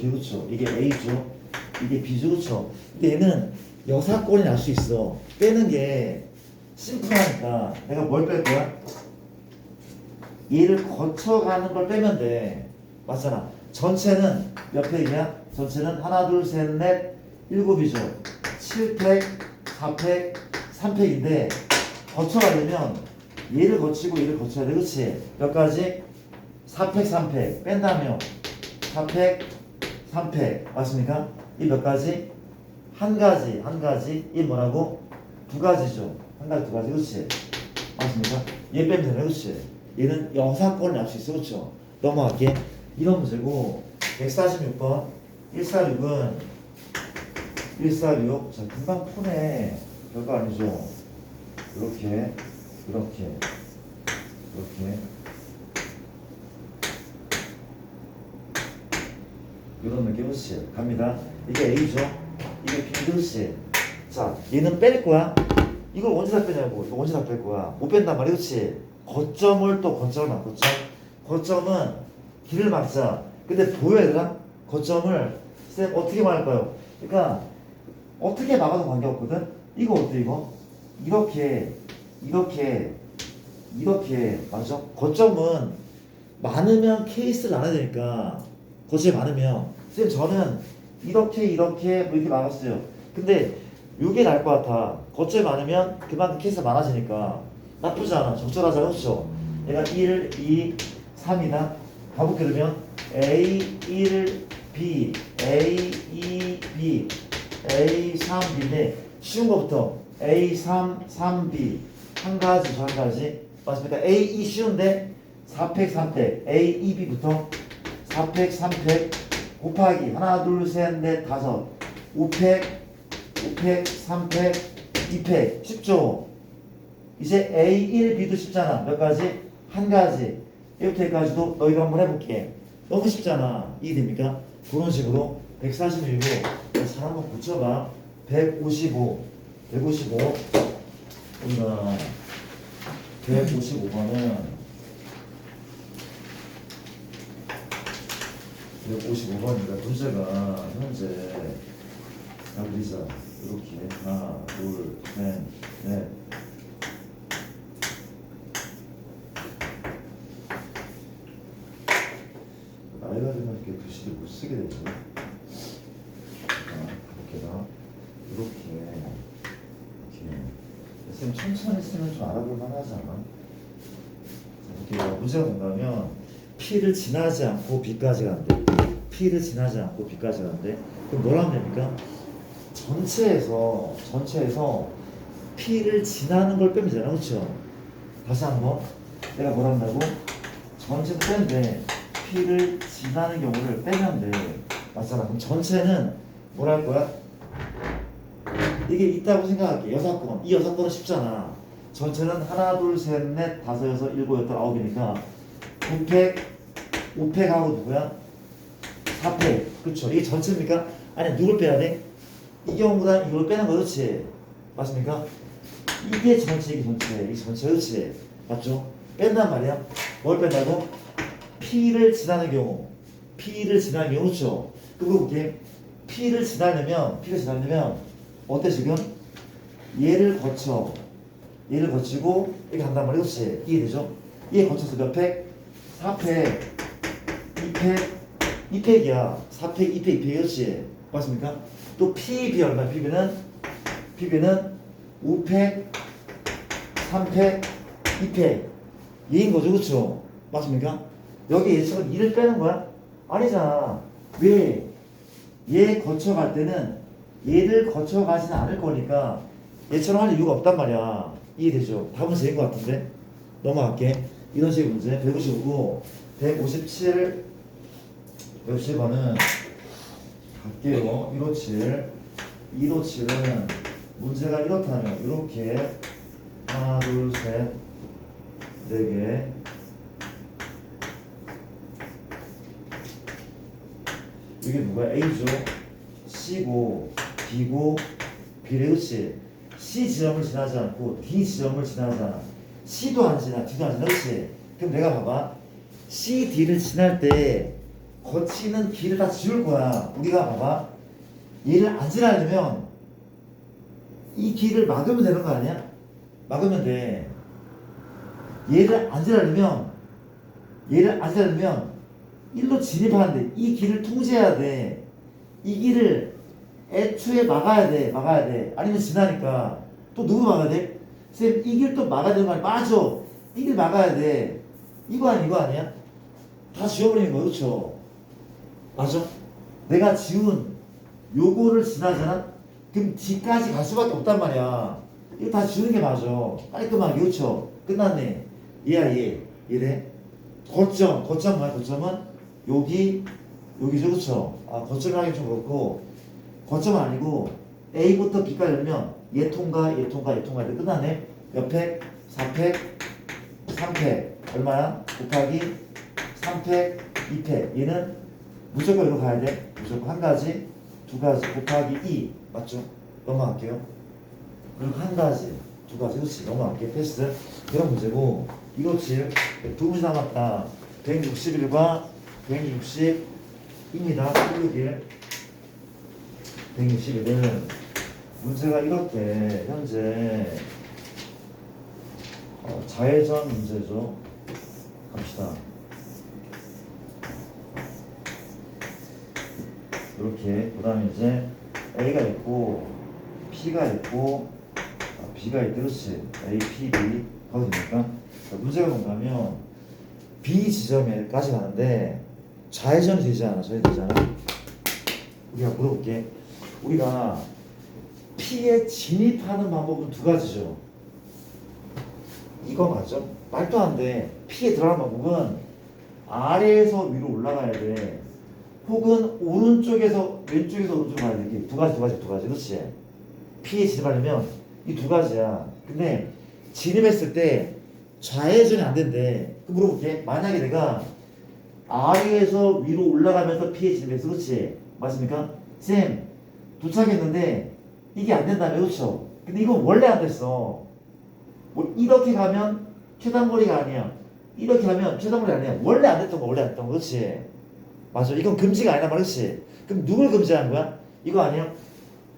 그렇죠. 이게 A죠. 이게 B죠. 그렇죠. 근데 얘는 여사건이 날 수 있어. 빼는 게 심플하니까 내가 뭘 뺄 거야? 얘를 거쳐가는 걸 빼면 돼. 맞잖아. 전체는 몇 팩이야? 전체는 하나, 둘, 셋, 넷, 7이죠. 7팩, 4팩, 3팩인데 거쳐가려면 얘를 거치고 얘를 거쳐야 돼. 그치? 몇 가지? 4팩, 3팩 뺀다며 4팩, 3팩 맞습니까? 이 몇 가지? 한 가지. 이 뭐라고? 두 가지죠. 한 가지, 두 가지. 그치? 맞습니까? 얘 빼면 되네. 그치? 얘는 영상권을 알 수 있어. 그쵸? 넘어갈게. 이런 문제고 146번 146은 1416. 자, 금방 푸네. 별거 아니죠. 이렇게, 이렇게, 이렇게. 이런 느낌, 그렇지? 갑니다. 이게 A죠? 이게 B, 그렇지? 자, 얘는 뺄 거야. 이걸 언제 다 빼냐고. 이거 언제 다 뺄 거야. 못 뺀단 말이야, 그렇지? 거점을 또 거점을 막 거점. 거점은 길을 막자. 근데 보여야 되나? 거점을 쌤 어떻게 막을까요? 그러니까 어떻게 막아도 관계없거든. 이거 어때 이거? 이렇게 이렇게 이렇게 맞아? 거점은 많으면 케이스를 나눠야 되니까 거점이 많으면 쌤 저는 이렇게 이렇게 뭐 이렇게 막았어요. 근데 이게 나을 것 같아. 거점이 많으면 그만큼 케이스가 많아지니까 나쁘지 않아. 적절하잖아, 그렇죠? 얘가 1, 2, 3이다. 가볼게 되면 A, 1, B, A, 2, B, A, 3, B인데 쉬운 거부터 A, 3, 3B 한 가지, 한 가지 맞습니까? A, 2 쉬운데 4팩, 3팩 A, 2, B부터 4팩, 3팩 곱하기 하나, 둘, 셋, 넷, 다섯 5팩, 5팩, 3팩, 2팩 쉽죠? 이제 A, 1, B도 쉽잖아. 몇 가지? 한 가지. 이렇게까지도 너희가 한번 해볼게. 너무 쉽잖아. 이해됩니까? 그런 식으로 146이고 잘 한번 붙여봐. 155 우리가 155번은 155번이니까 문제가 현재 그리자 이렇게 하나 둘셋넷 나이가 들면 이렇게 글씨를 못 쓰게 되죠. 이렇게다 이렇게 쌤 천천히 쓰면 좀 알아볼 만하잖아. 이렇게 문제가 뭔가면 P를 지나지 않고 B까지 간대. P를 지나지 않고 B까지 간대. 그럼 뭐라 하면 됩니까? 전체에서 P를 지나는 걸 빼면 되잖아, 그렇죠? 다시 한번 내가 뭐라 한다고? 전체도 빼는데 P를 지나는 경우를 빼면 돼. 맞잖아. 그럼 전체는 뭐라 할 거야? 이게 있다고 생각할게. 여사건. 이 여사건은 쉽잖아. 전체는 하나, 둘, 셋, 넷, 다섯, 여섯, 일곱, 여덟, 아홉이니까 9팩, 5팩하고 누구야? 4팩. 그쵸? 이게 전체입니까? 아니, 누굴 빼야 돼? 이 경우보다 이걸 빼는 거 그렇지? 맞습니까? 이게 전체, 이게 전체. 이게 전체, 그렇지? 맞죠? 뺀단 말이야. 뭘 뺀다고? P를 지나는 경우. P를 지나는 경우, 그렇죠? 그거 볼게. P를 지나려면 어때 지금? 얘를 거치고 이렇게 간단 말이야, 그렇지? 이해되죠? 얘 거쳐서 몇 팩? 4팩, 2팩, 2팩이야. 4팩, 2팩, 2팩, 그렇지? 맞습니까? 또 PB 얼마? PB는 5팩, 3팩, 2팩. 얘인 거죠, 그렇죠? 맞습니까? 여기 얘처럼 2를 빼는 거야? 아니잖아. 왜? 얘 거쳐갈 때는 얘를 거쳐가지는 않을 거니까 얘처럼 할 이유가 없단 말이야. 이해되죠? 답은 J인 것 같은데? 넘어갈게. 이런 식의 문제 155고 157번은 갈게요. 157은 문제가 이렇다면 이렇게 하나 둘 셋 네 개 이게 누가 A죠? C고 B고 B래, 그렇지? C 지점을 지나지 않고 D 지점을 지나잖아. C도 안 지나, D도 안 지나, 그렇지? 그럼 내가 봐봐. C, D를 지날 때 거치는 길을 다 지울 거야. 우리가 봐봐. 얘를 안 지나려면 이 길을 막으면 되는 거 아니야? 막으면 돼. 얘를 안 지나려면 일로 진입하는데 이 길을 통제해야 돼. 이 길을 애초에 막아야 돼. 아니면 지나니까 또 누구 막아야 돼? 쌤, 이 길 또 막아야 되는 거 아니야? 맞아. 이 길 막아야 돼. 이거 아니야? 다 지워버리는 거, 그렇죠? 맞아? 내가 지운 요거를 지나잖아? 그럼 D까지 갈 수밖에 없단 말이야. 이거 다 지우는 게 맞아. 깔끔하게, 그렇죠? 끝났네. 얘래. 거점 뭐야? 거점은 여기죠, 그렇죠? 아, 거점을 하기 좀 그렇고 거점은 아니고 A부터 B까지 열면 얘 통과, 얘 통과, 얘 통과 이렇게 끝나네. 몇 팩? 4팩, 3팩 얼마야? 곱하기 3팩, 2팩 얘는 무조건 이리로 가야 돼. 무조건 한 가지, 두 가지 곱하기 2 맞죠? 넘어갈게요. 그리고 한 가지, 두 가지 그렇지 넘어갈게. 패스. 그런 문제고 이거 두 문제 남았다. 161과 160입니다. 161은 문제가 이렇게 현재 자회전 문제죠. 갑시다. 이렇게 그 다음에 이제 A가 있고 P가 있고 B가 있고 그렇지 A, P, B 가도 됩니까? 문제가 뭔가면 B 지점에까지 가는데 좌회전이 되지 않아? 좌회전이 되지 않아? 우리가 물어볼게. 우리가 P에 진입하는 방법은 두 가지죠. 이거 맞죠? 말도 안 돼. P에 들어가는 방법은 아래에서 위로 올라가야 돼. 혹은 오른쪽에서 왼쪽에서 오른쪽으로 가야 돼. 이렇게 두 가지. 그렇지? P에 진입하려면 이 두 가지야. 근데 진입했을 때 좌회전이 안 된대. 그럼 물어볼게. 만약에 내가 아래에서 위로 올라가면서 P에 진입했어. 그렇지? 맞습니까? 쌤, 도착했는데 이게 안 된다며. 그렇죠? 근데 이건 원래 안 됐어. 뭐 이렇게 가면 최단거리가 아니야. 이렇게 가면 최단거리 아니야. 원래 안 됐던 거. 그렇지? 맞아. 이건 금지가 아니란 말이지. 그럼 누굴 금지하는 거야? 이거 아니야?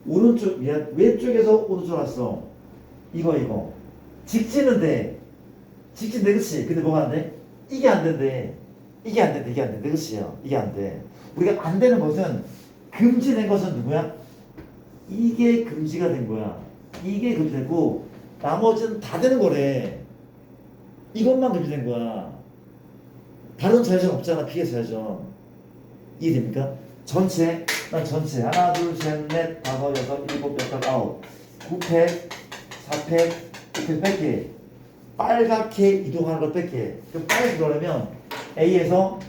오른쪽, 왼쪽에서 오른쪽 왔어. 이거. 직진은 돼. 그치? 근데 뭐가 안 돼? 이게 안 된대. 이게 안 된대. 그치요? 이게 안 돼. 우리가 안 되는 것은, 금지된 것은 누구야? 이게 금지가 된 거야. 이게 금지되고, 나머지는 다 되는 거래. 이것만 금지된 거야. 다른 좌회전 없잖아. 피해 좌회전. 이해됩니까? 전체 하나 둘셋넷 다섯 여섯 일곱 여덟 아홉 9팩 4팩 5팩 뺄게. 빨갛게 이동하는 걸 뺄게. 그럼 빨갛게 이동하려면 A에서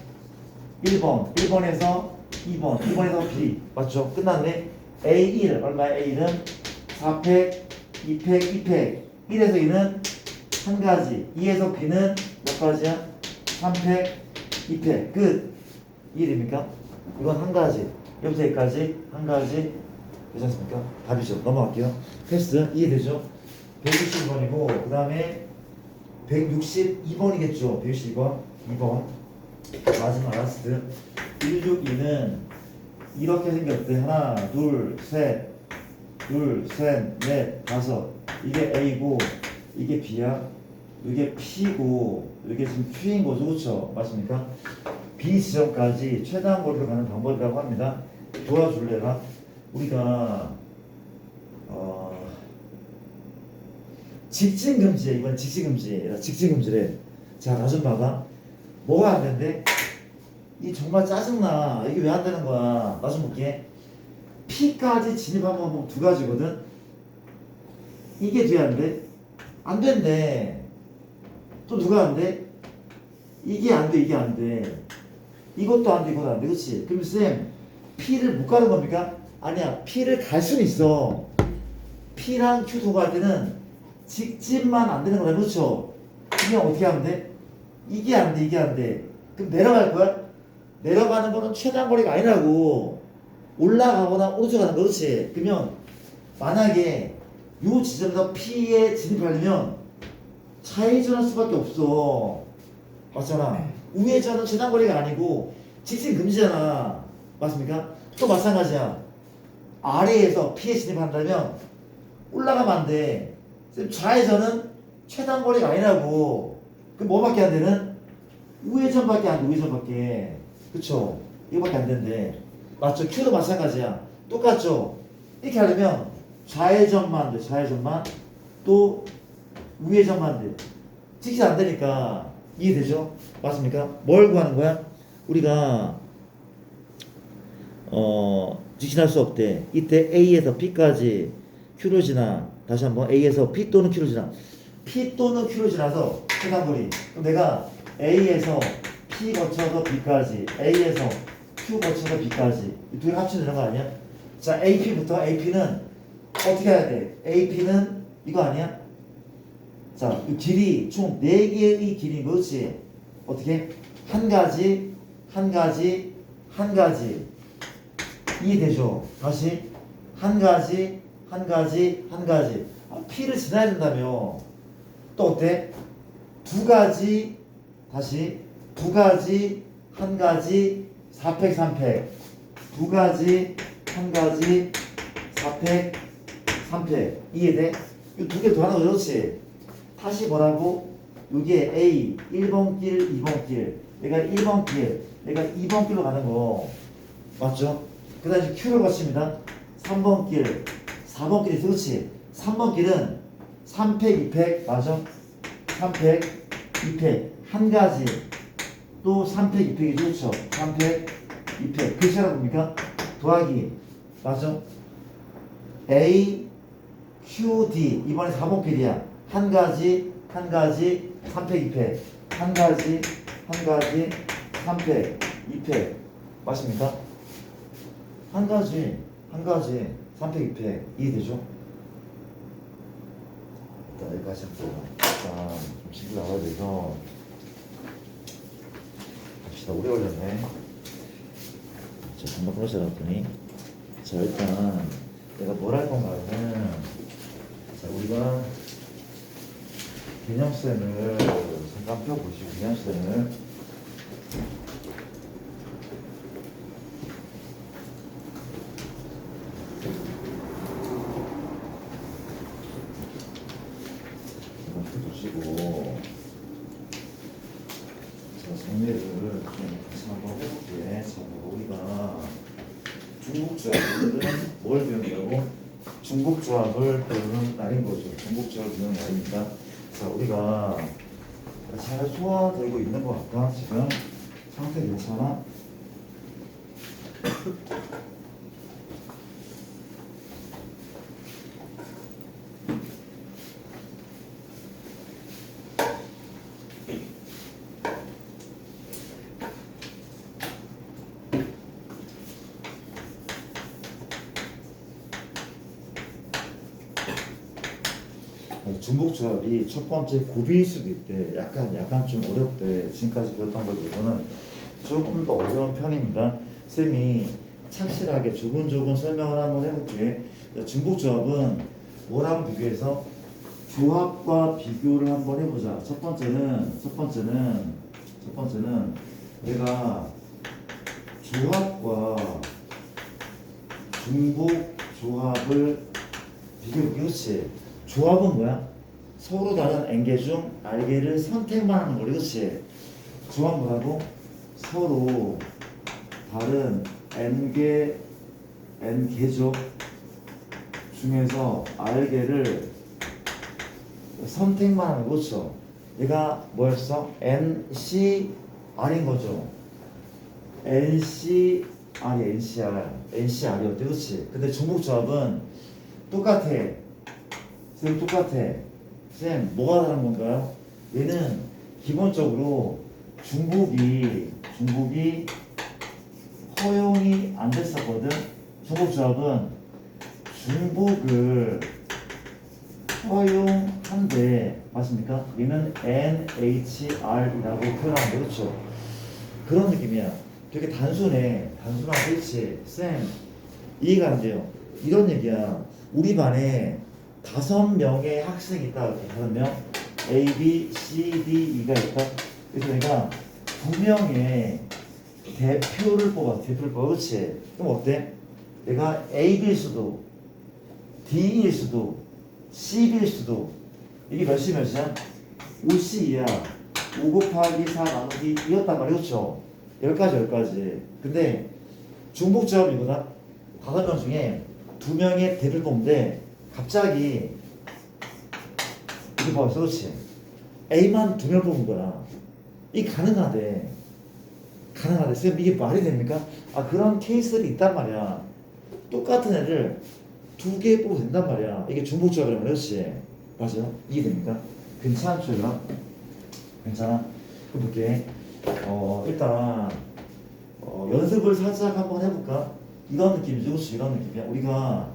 1번 1번에서 2번 2번에서 B 맞죠? 끝났네. A1 얼마야? A1은 4팩 2팩 2팩 1에서 2는 한 가지 2에서 B는 몇 가지야? 3팩 2팩 끝. 이해됩니까? 이건 한 가지. 여기서 여기까지 한 가지. 괜찮습니까? 답이죠. 넘어갈게요. 패스. 이해되죠? 162번이고 그 다음에 162번이겠죠. 162번 2번 마지막 라스트 162는 이렇게 생겼대. 하나 둘셋넷 다섯. 이게 A고 이게 B야. 이게 P고 이게 지금 Q인 거죠. 그렇죠? 맞습니까? B 지점까지 최대한 거리로 가는 방법이라고 합니다. 도와줄래라? 우리가 직진금지에 이번 직진금지래. 자, 나 좀 봐봐. 뭐가 안 된대? 이 정말 짜증나. 이게 왜 안 되는 거야? 나 좀 볼게. P까지 진입하는 방법 두 가지거든. 이게 돼 안 돼? 안 된대. 또 누가 안 돼? 이게 안 돼. 이것도 안 돼, 이것도 안 돼. 그렇지? 그럼 쌤, P를 못 가는 겁니까? 아니야. P를 갈 수는 있어. P랑 Q 도구할 때는 직진만 안 되는 거야. 그렇죠? 그냥 어떻게 하면 돼? 이게 안 돼. 그럼 내려갈 거야? 내려가는 거는 최단 거리가 아니라고. 올라가거나 오른쪽 가는 거. 그렇지? 그러면 만약에 요 지점에서 P에 진입하려면 좌회전할 수밖에 없어. 맞잖아. 우회전은 최단거리가 아니고 직진 금지잖아. 맞습니까? 또 마찬가지야. 아래에서 P에 진입한다면 올라가면 안 돼. 좌회전은 최단거리가 아니라고. 그럼 뭐밖에 안 되는? 우회전밖에 안 돼. 우회전밖에. 그쵸? 이거밖에 안 된대. 맞죠? Q도 마찬가지야. 똑같죠? 이렇게 하려면 좌회전만 돼. 또 우회전만 돼. 직진 안 되니까. 이해되죠? 맞습니까? 뭘 구하는 거야? 우리가 직진할 수 없대. 이때 A에서 P까지 Q로 지나. 다시 한번 A에서 P 또는 Q로 지나. P 또는 Q로 지나서 최단거리. 그럼 내가 A에서 P 거쳐서 B까지, A에서 Q 거쳐서 B까지 이 둘이 합치면 되는 거 아니야? 자, AP부터 AP는 어떻게 해야 돼? AP는 이거 아니야? 자, 이 길이 총 4개의 길이인 거지. 어떻게? 한 가지, 한 가지, 한 가지. 이해되죠? 다시 한 가지, 한 가지, 한 가지. P를 지나야 된다며. 또 어때? 두 가지, 다시 두 가지, 한 가지, 4팩, 3팩. 두 가지, 한 가지, 4팩, 3팩. 이해돼? 이 두 개 더 하는 거 그렇지? 다시 뭐라고? 이게 A 1번 길, 2번 길. 내가 1번 길, 내가 2번 길로 가는 거 맞죠? 그 다음에 Q를 거칩니다. 3번 길, 4번 길이 그렇지? 3번 길은 3팩, 2팩 맞아? 3팩, 2팩 한 가지 또 3팩, 2팩이 좋죠? 3팩, 2팩 글씨가 뭡니까? 더하기 맞아? A, Q, D 이번에 4번 길이야. 한 가지, 한 가지, 3팩, 2팩 한 가지, 한 가지, 3팩, 2팩 맞습니까? 한 가지, 한 가지, 3팩, 2팩 이해되죠? 일단 여기까지 하고 일단 좀 집에 나가야 돼서 갑시다. 오래 걸렸네. 자, 금방 끊어져 놨더니 자, 일단 내가 뭘 할 건가 하면 자, 우리가 개념선을 잠깐 펴보시고 개념선을 보시고 자, 정리를 그냥 같이 한번 해볼게. 자, 우리가 중국조합들은 뭘 배운다고? 중국조합을 배우는 날인 거죠. 중국조합을 배우는 날이니까 자, 우리가 잘 소화되고 있는 것 같다. 지금 상태 괜찮아? 중복조합이 첫 번째 고비일 수도 있대. 약간 좀 어렵대. 지금까지 배웠던 것보다는 조금 더 어려운 편입니다. 쌤이 착실하게 조근조근 설명을 한번 해볼게. 중복조합은 뭐랑 비교해서 조합과 비교를 한번 해보자. 첫 번째는 내가 조합과 중복조합을 비교해. 그렇지. 조합은 뭐야? 서로 다른 n개 중 r개를 선택만 하는 거래. 그렇지? 조합 뭐라고? 서로 다른 n개족 중에서 r개를 선택만 하는 거. 그렇죠? 얘가 뭐였어? NC R인 거죠. NC R이 NCR이었대. 그렇지? 근데 중복조합은 똑같아. 쌤 똑같아. 쌤 뭐가 다른 건가요? 얘는 기본적으로 중복이 허용이 안 됐었거든. 중복조합은 중복을 허용한데 맞습니까? 얘는 NHR이라고 표현하는 거. 그렇죠? 그런 느낌이야. 되게 단순해. 단순하고 그렇지? 쌤 이해가 안 돼요. 이런 얘기야. 우리 반에 5명의 학생이 있다. 5명 A, B, C, D, E가 있다. 그래서 내가 2명의 대표를 뽑아. 그렇지? 그럼 어때? 내가 A일 수도 D일 수도 C일 수도 이게 몇이야? 5C야. 5 곱하기 4 나누기 2였단 말이야. 그렇죠? 10가지. 근데 중복조합이구나. 5명 중에 2명의 대표를 뽑는데 갑자기 이렇게 봐. 그렇지? A만 2명 뽑은 거야. 이게 가능하대. 쌤 이게 말이 됩니까? 그런 케이스들이 있단 말이야. 똑같은 애를 2개 뽑아도 된단 말이야. 이게 중복조합이란 말이야. 그렇지? 맞아? 이해됩니까? 괜찮죠? 이거? 괜찮아? 그럼 볼게. 일단 연습을 살짝 한번 해볼까? 이런 느낌이죠. 그렇지? 이런 느낌이야. 우리가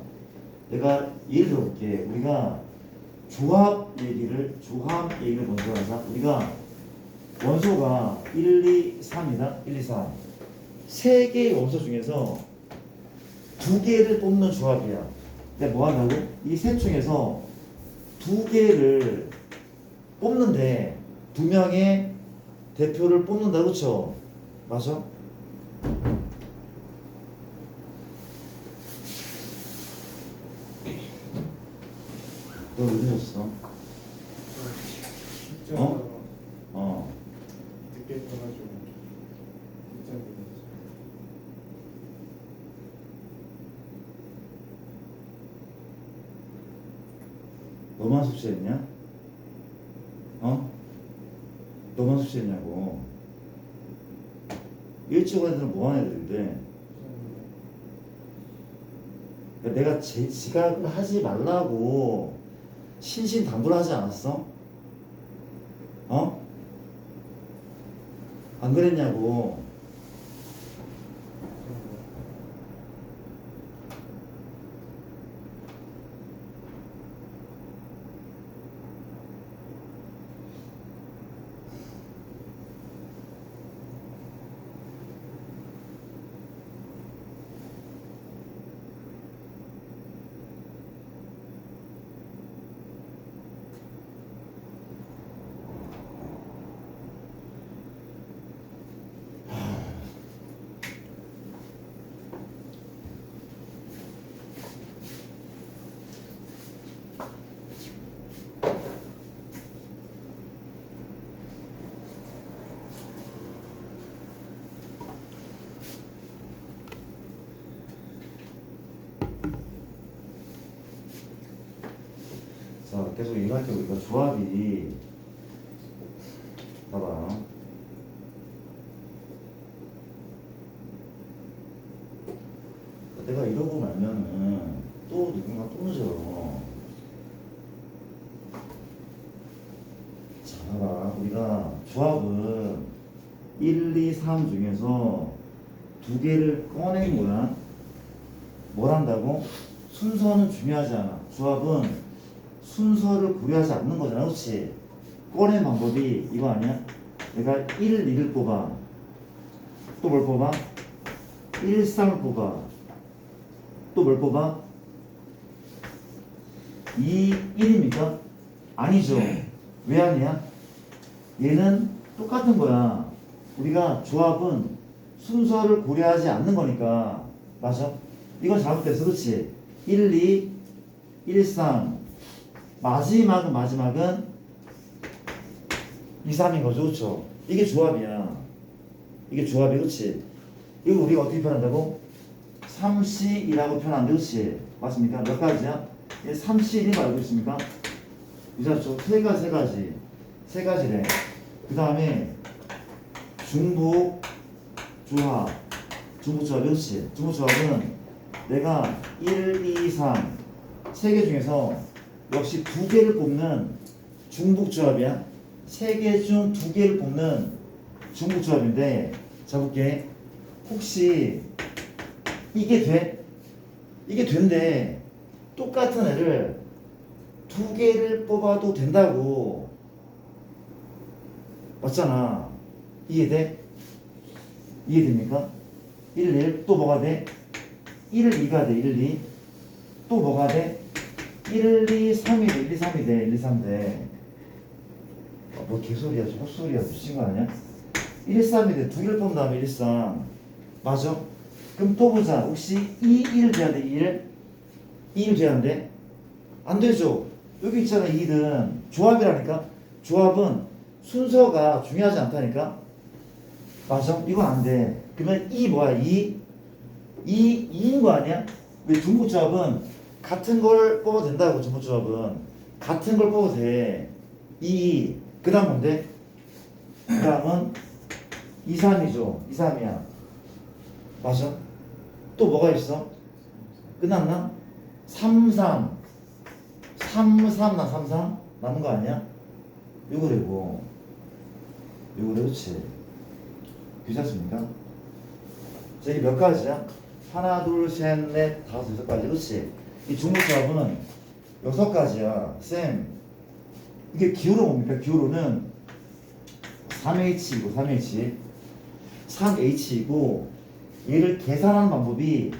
내가 예를 들어볼게. 우리가 조합 얘기를 먼저 하자. 우리가 원소가 1, 2, 3이다. 1, 2, 3. 세 개의 원소 중에서 두 개를 뽑는 조합이야. 내가 뭐 한다고? 이 셋 중에서 두 개를 뽑는데 두 명의 대표를 뽑는다. 그쵸? 맞아? 너 왜 늦었어? 어? 어. 늦게 떠가지고 입장이 너만 숙제했냐? 어? 너만 숙제했냐고. 일찍 온 애들은 뭐 하는 애들인데? 내가 지각을 하지 말라고 신신당부를 하지 않았어? 어? 안 그랬냐고. 자, 계속 얘기할 때 우리가 조합이 봐봐. 내가 이러고 말면은 또 누군가 또 늦어. 자, 봐봐. 우리가 조합은 1, 2, 3 중에서 두 개를 꺼낸 거야. 뭘 한다고? 순서는 중요하지 않아. 조합은 순서를 고려하지 않는 거잖아. 그렇지? 꺼낸 방법이 이거 아니야? 내가 1, 2를 뽑아. 또 뭘 뽑아? 1, 3을 뽑아. 또 뭘 뽑아? 2, 1입니까? 아니죠. 왜 아니야? 얘는 똑같은 거야. 우리가 조합은 순서를 고려하지 않는 거니까. 맞아? 이건 잘못됐어. 그렇지? 1, 2, 1, 3. 마지막은 2, 3인 거죠. 그렇죠? 이게 조합이야. 이게 조합이. 그렇지? 이거 우리가 어떻게 표현한다고? 3C2라고 표현하는데. 그렇지? 맞습니까? 몇 가지야? 3C1인 거 알고 있습니까? 이자죠. 세 가지래. 그 다음에 중복조합. 중복조합이. 그렇지? 중복조합은 내가 1, 2, 3 세 개 중에서 역시 두 개를 뽑는 중복조합이야. 세 개 중 두 개를 뽑는 중복조합인데, 자 볼게. 혹시 이게 돼? 이게 된대. 똑같은 애를 두 개를 뽑아도 된다고. 맞잖아. 이해돼? 이해됩니까? 1, 1. 또 뭐가 돼? 1, 2가 돼. 1, 2. 또 뭐가 돼? 1, 2, 3이 돼. 1, 2, 3이 돼. 1, 2, 3 돼. 뭐 개소리야. 헛소리야. 미친 거 아니야? 1, 3이 돼. 두 개를 뽑은 다음에 1, 3. 맞아? 그럼 또 보자. 혹시 2, 1 돼야 돼. 1? 2일 돼야 안 돼? 안 되죠. 여기 있잖아. 2는 조합이라니까. 조합은 순서가 중요하지 않다니까. 맞아? 이건 안 돼. 그러면 2 뭐야? 2인 거 아니야? 왜 중복조합은 같은 걸 뽑아도 된다고. 중복조합은 같은 걸 뽑아도 돼. 2. 그 다음 뭔데? 그 다음은 2, 3이죠. 2, 3이야. 맞아? 또 뭐가 있어? 끝났나? 3, 3. 3, 3 남은 거 아니야? 요거래고. 요거래. 그치? 괜찮습니까? 자, 이게 몇 가지야? 하나, 둘, 셋, 넷, 다섯, 여섯 가지. 그치? 이 중복조합은 6가지야. 쌤, 이게 기호로 뭡니까? 기호로는 3H이고 3H 3H이고 얘를 계산하는 방법이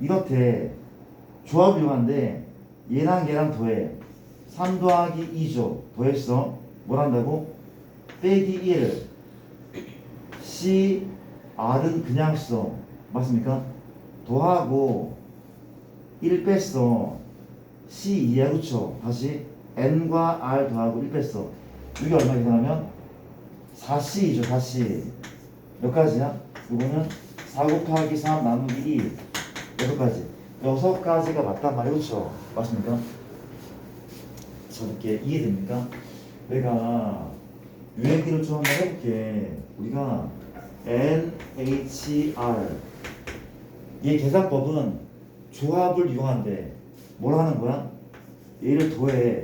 이렇대. 조합을 이용하는데 얘랑 얘랑 더해. 3 더하기 2죠. 더했어. 뭘 한다고? 빼기 1. C, R은 그냥 써. 맞습니까? 더하고 1 뺐어. C 2야. 그쵸? 다시 N과 R 더하고 1 뺐어. 이게 얼마 계산하면 4C이죠. 4C. 몇 가지야? 이거는 4 곱하기 3 나누기 2. 6가지. 6가지가 맞단 말이에요. 그쵸? 맞습니까? 자, 이렇게 이해됩니까? 내가 유행기를 좀 한번 해볼게. 우리가 NHR 얘 계산법은 조합을 이용한대. 뭘 하는 거야? 얘를 더해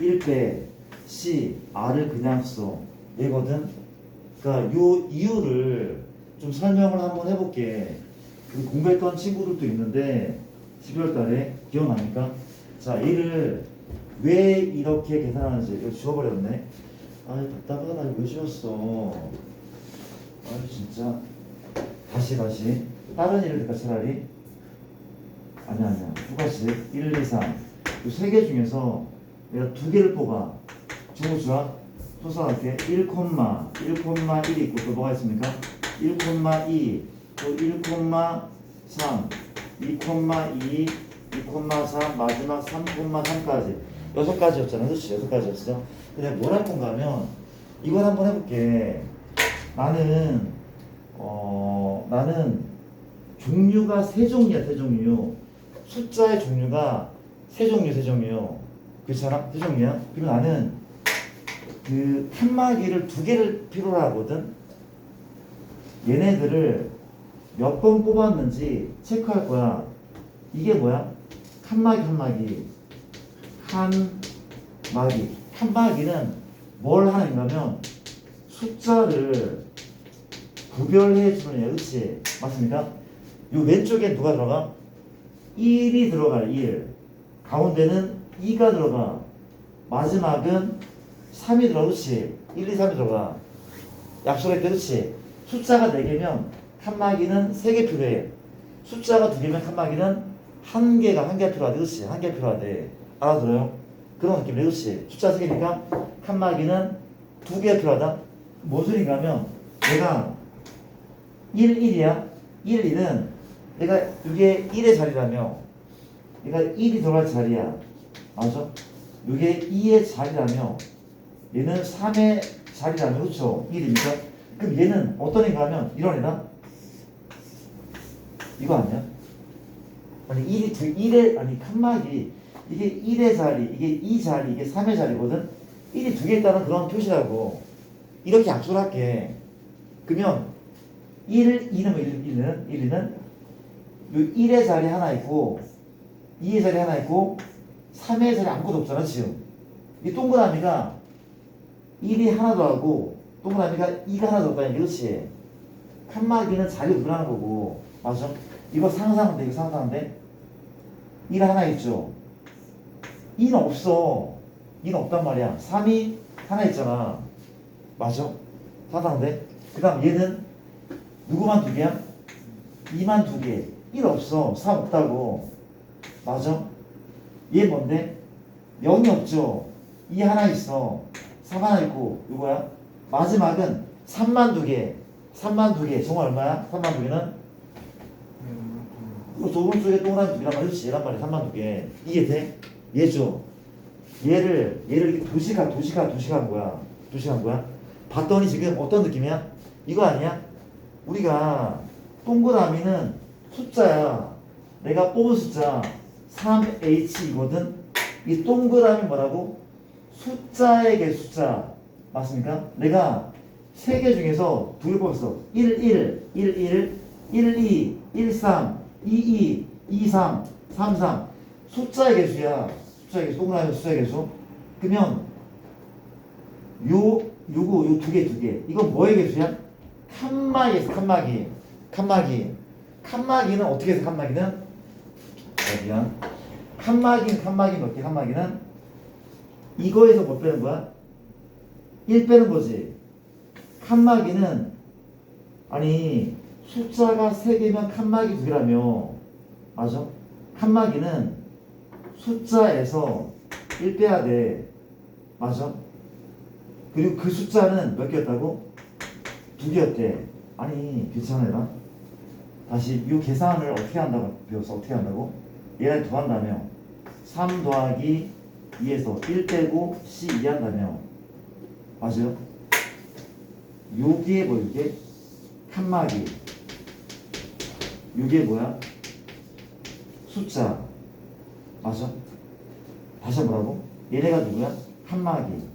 1 빼 C R을 그냥 써. 얘거든. 그러니까 요 이유를 좀 설명을 한번 해볼게. 그 공부했던 친구들도 있는데 12월 달에 기억납니까? 자, 얘를 왜 이렇게 계산하는지 이거 지워버렸네. 아이 답답하다. 이거 왜 지웠어? 아이 진짜. 다시 다른 일을 할까 차라리? 아니야 두 가지. 1, 2, 3 이 세 개 중에서 내가 두 개를 뽑아. 중우수와 소수할게. 1,1 있고 또 뭐가 있습니까? 1,2 또 1,3 2,2 2,3 마지막 3,3까지 6가지였잖아. 그렇지? 6가지였어. 근데 뭘 할 건가 하면 이걸 한번 해볼게. 나는 종류가 세 종류야. 세 종류. 숫자의 종류가 세 종류. 그렇잖아? 세 종류야. 그리고 나는 그 칸막이를 두 개를 필요로 하거든. 얘네들을 몇 번 뽑았는지 체크할 거야. 이게 뭐야? 칸막이. 칸막이는 뭘 하는가면 숫자를 구별해 주는 애야. 그치? 맞습니까? 요 왼쪽에 누가 들어가? 1이 들어가. 1. 가운데는 2가 들어가. 마지막은 3이 들어가. 그치? 1, 2, 3이 들어가. 약속했대. 그치? 숫자가 4개면 칸막이는 3개 필요해. 숫자가 2개면 칸막이는 1개가 필요하대. 그치? 1개 필요하대. 알아들어요? 그런 느낌이래. 그치? 숫자 3개니까 칸막이는 2개가 필요하다. 뭔 소린가 하면 내가 1, 1이야. 1, 2는 내가 이게 1의 자리라며 얘가 1이 들어갈 자리야. 맞아? 이게 2의 자리라며 얘는 3의 자리라며. 그렇죠? 1이니까. 그럼 얘는 어떤 애가 하면 이런 애다? 이거 아니야? 아니 1의 칸막이 이게 1의 자리, 이게 2 자리, 이게 3의 자리거든? 1이 2개 있다는 그런 표시라고. 이렇게 약속을 할게. 그러면 1은 요 1의 자리 하나 있고 2의 자리 하나 있고 3의 자리 아무것도 없잖아. 지금 이 동그라미가 1이 하나 더 하고 동그라미가 2가 하나 더 없다니. 그렇지? 칸막이는 자리 구분하는 거고. 맞아? 이거 상상하면 돼. 이거 상상하면 돼. 1 하나 있죠. 2는 없어. 2는 없단 말이야. 3이 하나 있잖아. 맞아? 상상하면 돼. 그 다음 얘는 누구만 2개야? 2만 2개. 1 없어. 3 없다고. 맞아? 얘 뭔데? 0이 없죠. 2 하나 있어. 3 하나 있고. 이거야? 마지막은 3만 2개. 3만 2개. 정말 얼마야? 3만 2개는? 이거 오른쪽에 동그라미 2개란 말이지. 얘란 말이야. 3만 2개. 이해 돼? 얘죠. 얘를 이렇게 도식한 거야. 도식한 거야. 봤더니 지금 어떤 느낌이야? 이거 아니야? 우리가 동그라미는 숫자야. 내가 뽑은 숫자 3H이거든. 이 동그라미 뭐라고? 숫자의 개숫자. 맞습니까? 내가 3개 중에서 2개 뽑았어. 1, 1, 1, 1, 1, 2, 1, 3, 2, 2, 2, 3, 3, 3. 숫자의 개수야. 숫자의 개수. 동그라미 숫자의 개수. 그러면 요 2개. 이건 뭐의 개수야? 칸막이에서 칸막이. 칸막이는 어떻게 해서 칸막이는? 미안. 칸막이는 몇 개? 칸막이는 이거에서 뭐 빼는 거야? 1 빼는 거지. 칸막이는 아니 숫자가 3개면 칸막이 2개라며. 맞아? 칸막이는 숫자에서 1 빼야 돼. 맞아? 그리고 그 숫자는 몇 개였다고? 2개였대. 아니 괜찮아요. 다시 이 계산을 어떻게 한다고 배웠어? 어떻게 한다고? 얘를 더한다며 3 더하기 2에서 1 빼고 C 2 한다며. 맞아요? 요게 뭐 이게? 칸막이. 요게 뭐야? 숫자. 맞아? 다시 뭐라고? 얘네가 누구야? 칸막이.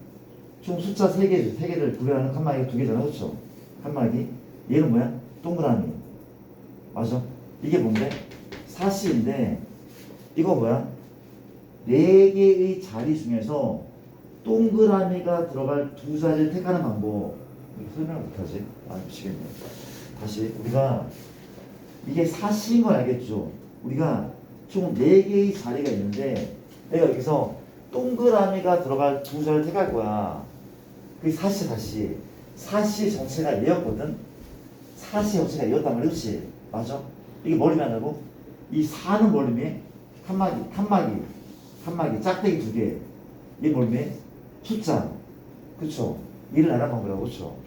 총 숫자 3개, 3개를 구별하는 칸막이가 2개잖아. 그렇죠? 칸막이. 얘는 뭐야? 동그라미. 맞아? 이게 뭔데? 사시인데 이거 뭐야? 4개의 자리 중에서 동그라미가 들어갈 2자리를 택하는 방법. 이거 설명을 못하지? 아 미치겠네. 다시 우리가 이게 사시인 건 알겠죠? 우리가 총 4개의 자리가 있는데 내가 여기서 동그라미가 들어갈 2자리를 택할 거야. 그게 사시. 사시 전체가 얘였거든? 사시 전체가 얘였단 말이야. 그렇지? 맞아? 이게 뭘 의미한다고? 이 4는 뭘 의미해? 칸막이 짝대기 2개. 얘 뭘 의미해? 숫자. 그쵸? 얘를 알아본 거라고. 그쵸?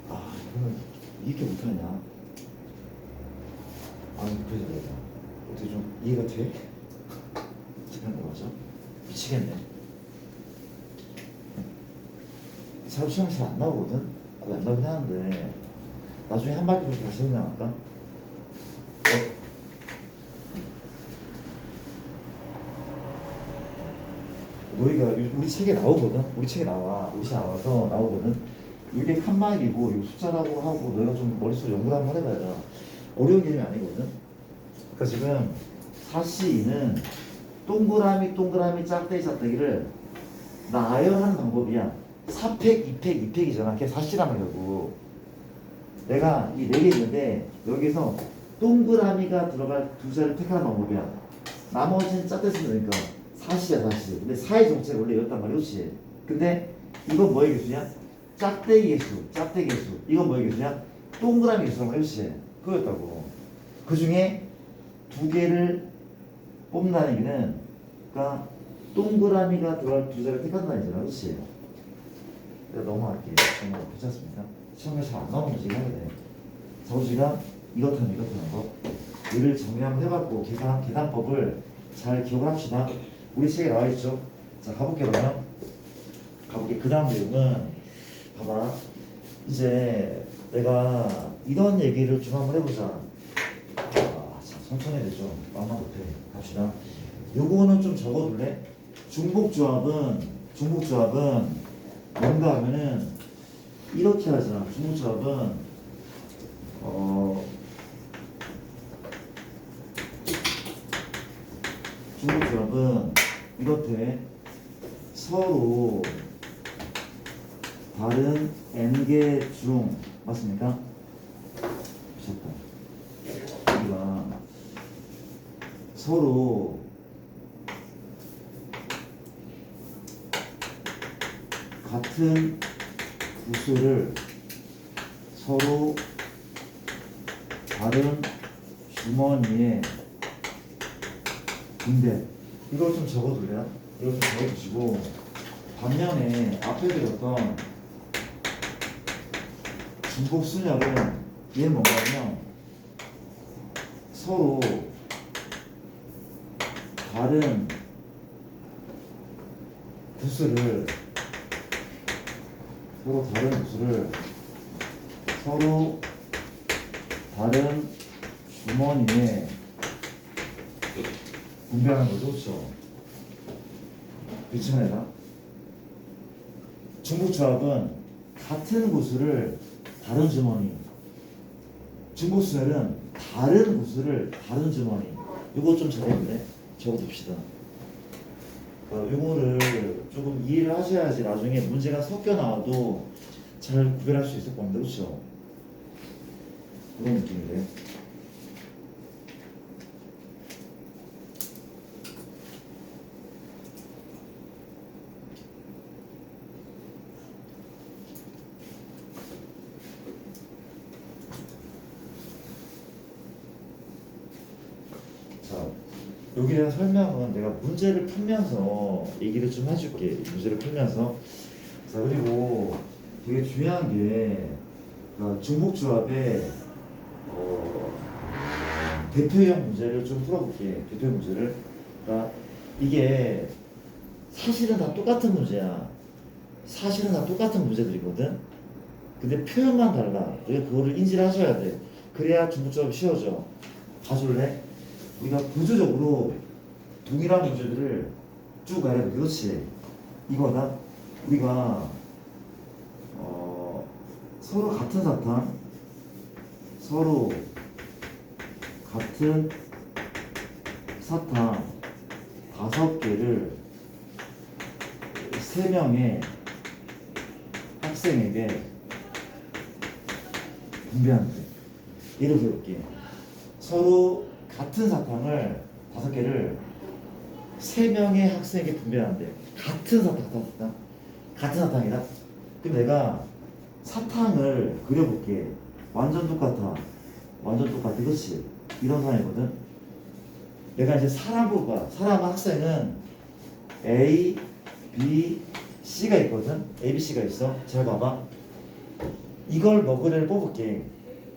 아 이거는 이렇게 못하냐? 아니 그러지 말자. 어떻게 좀 이해가 돼? 잠깐만 맞아? 미치겠네. 잘 시험이 잘 안 나오거든? 거의 안 나오긴 하는데 나중에 한 바퀴 다시 설명할까? 너희가 우리 책에 나오거든? 우리 책에 나와. 우리 책에 나와서 나오거든? 이게 칸막이고 이거 숫자라고 하고 너희가 좀 머릿속에 연구를 한번 해봐야 어려운 개념이 아니거든? 그러니까 지금 사시는 동그라미 짝대기를 나열하는 방법이야. 4팩, 2팩, 2팩이잖아. 걔 사시란 말이고. 내가 이 4개 있는데 여기서 동그라미가 들어갈 2자를 택하는 방법이야. 나머지는 짝대 쓰면 되니까 사시야. 근데 사의 정체가 원래 이었단 말이야. 그렇지? 근데 이건 뭐의 개수냐? 짝대기 개수. 이건 뭐의 개수냐? 동그라미 개수란 말이야. 그렇지? 그거였다고. 그 중에 2개를 뽑는다는 얘기는 그러니까 동그라미가 들어갈 2자를 택한다는 얘기잖아. 그렇지? 내가 넘어갈게. 괜찮습니까? 시험에 잘 안 나오는 거 얘기하게 돼. 저지가 이렇다는 거. 이를 정리 한번 해봤고 계산법을 잘 기억을 합시다. 우리 책에 나와 있죠. 자 가볼게 그러면. 그 다음 내용은 봐봐. 이제 내가 이런 얘기를 좀 한번 해보자. 자 천천히 해야 되죠. 마음만 급해. 갑시다. 요거는 좀 적어둘래? 중복조합은 뭔가 하면은 이렇게 하잖아. 중복조합은 이렇대. 서로 다른 n개 중 맞습니까? 미쳤다. 우리가 서로 같은 구슬을 서로 다른 주머니에 분배. 이걸 좀 적어둘래요? 이걸 좀 적어주시고 반면에 앞에 드렸던 중복순열은 얘는 뭔가 하면 서로 다른 구슬을 서로 다른 주머니에 분배하는 거죠. 그렇죠? 그렇지만 얘가 중복조합은 같은 구슬을 다른 주머니, 중복순열은 다른 구슬을 다른 주머니. 이거 좀 적어볼래? 적어둡시다. 요거를 조금 이해를 하셔야지 나중에 문제가 섞여 나와도 잘 구별할 수 있을 겁니다. 그렇죠? 그런 느낌이래. 여기에 대한 설명은 내가 문제를 풀면서 얘기를 좀 해줄게. 문제를 풀면서. 자, 그리고 되게 중요한 게 중복조합의 대표형 문제를 좀 풀어볼게. 대표형 문제를. 그러니까 이게 사실은 다 똑같은 문제야. 사실은 다 똑같은 문제들이거든. 근데 표현만 달라. 우리가 그거를 인지를 하셔야 돼. 그래야 중복조합이 쉬워져. 봐줄래? 우리가 구조적으로 동일한 문제들을 쭉 가야 돼. 그렇지. 이거다. 우리가 서로 같은 사탕, 서로 같은 사탕 5개를 3명의 학생에게 분배한대. 예를 들어볼게. 서로 같은 사탕을 5개를 3명의 학생에게 분배하는데 같은 사탕, 같은 사탕이다. 그럼 내가 사탕을 그려볼게. 완전 똑같아. 완전 똑같아. 그렇지? 이런 상황이거든. 내가 이제 사람 볼 거야. 사람 학생은 A, B, C가 있거든. A, B, C가 있어. 잘 봐봐. 이걸 먹을 애를 뽑을게.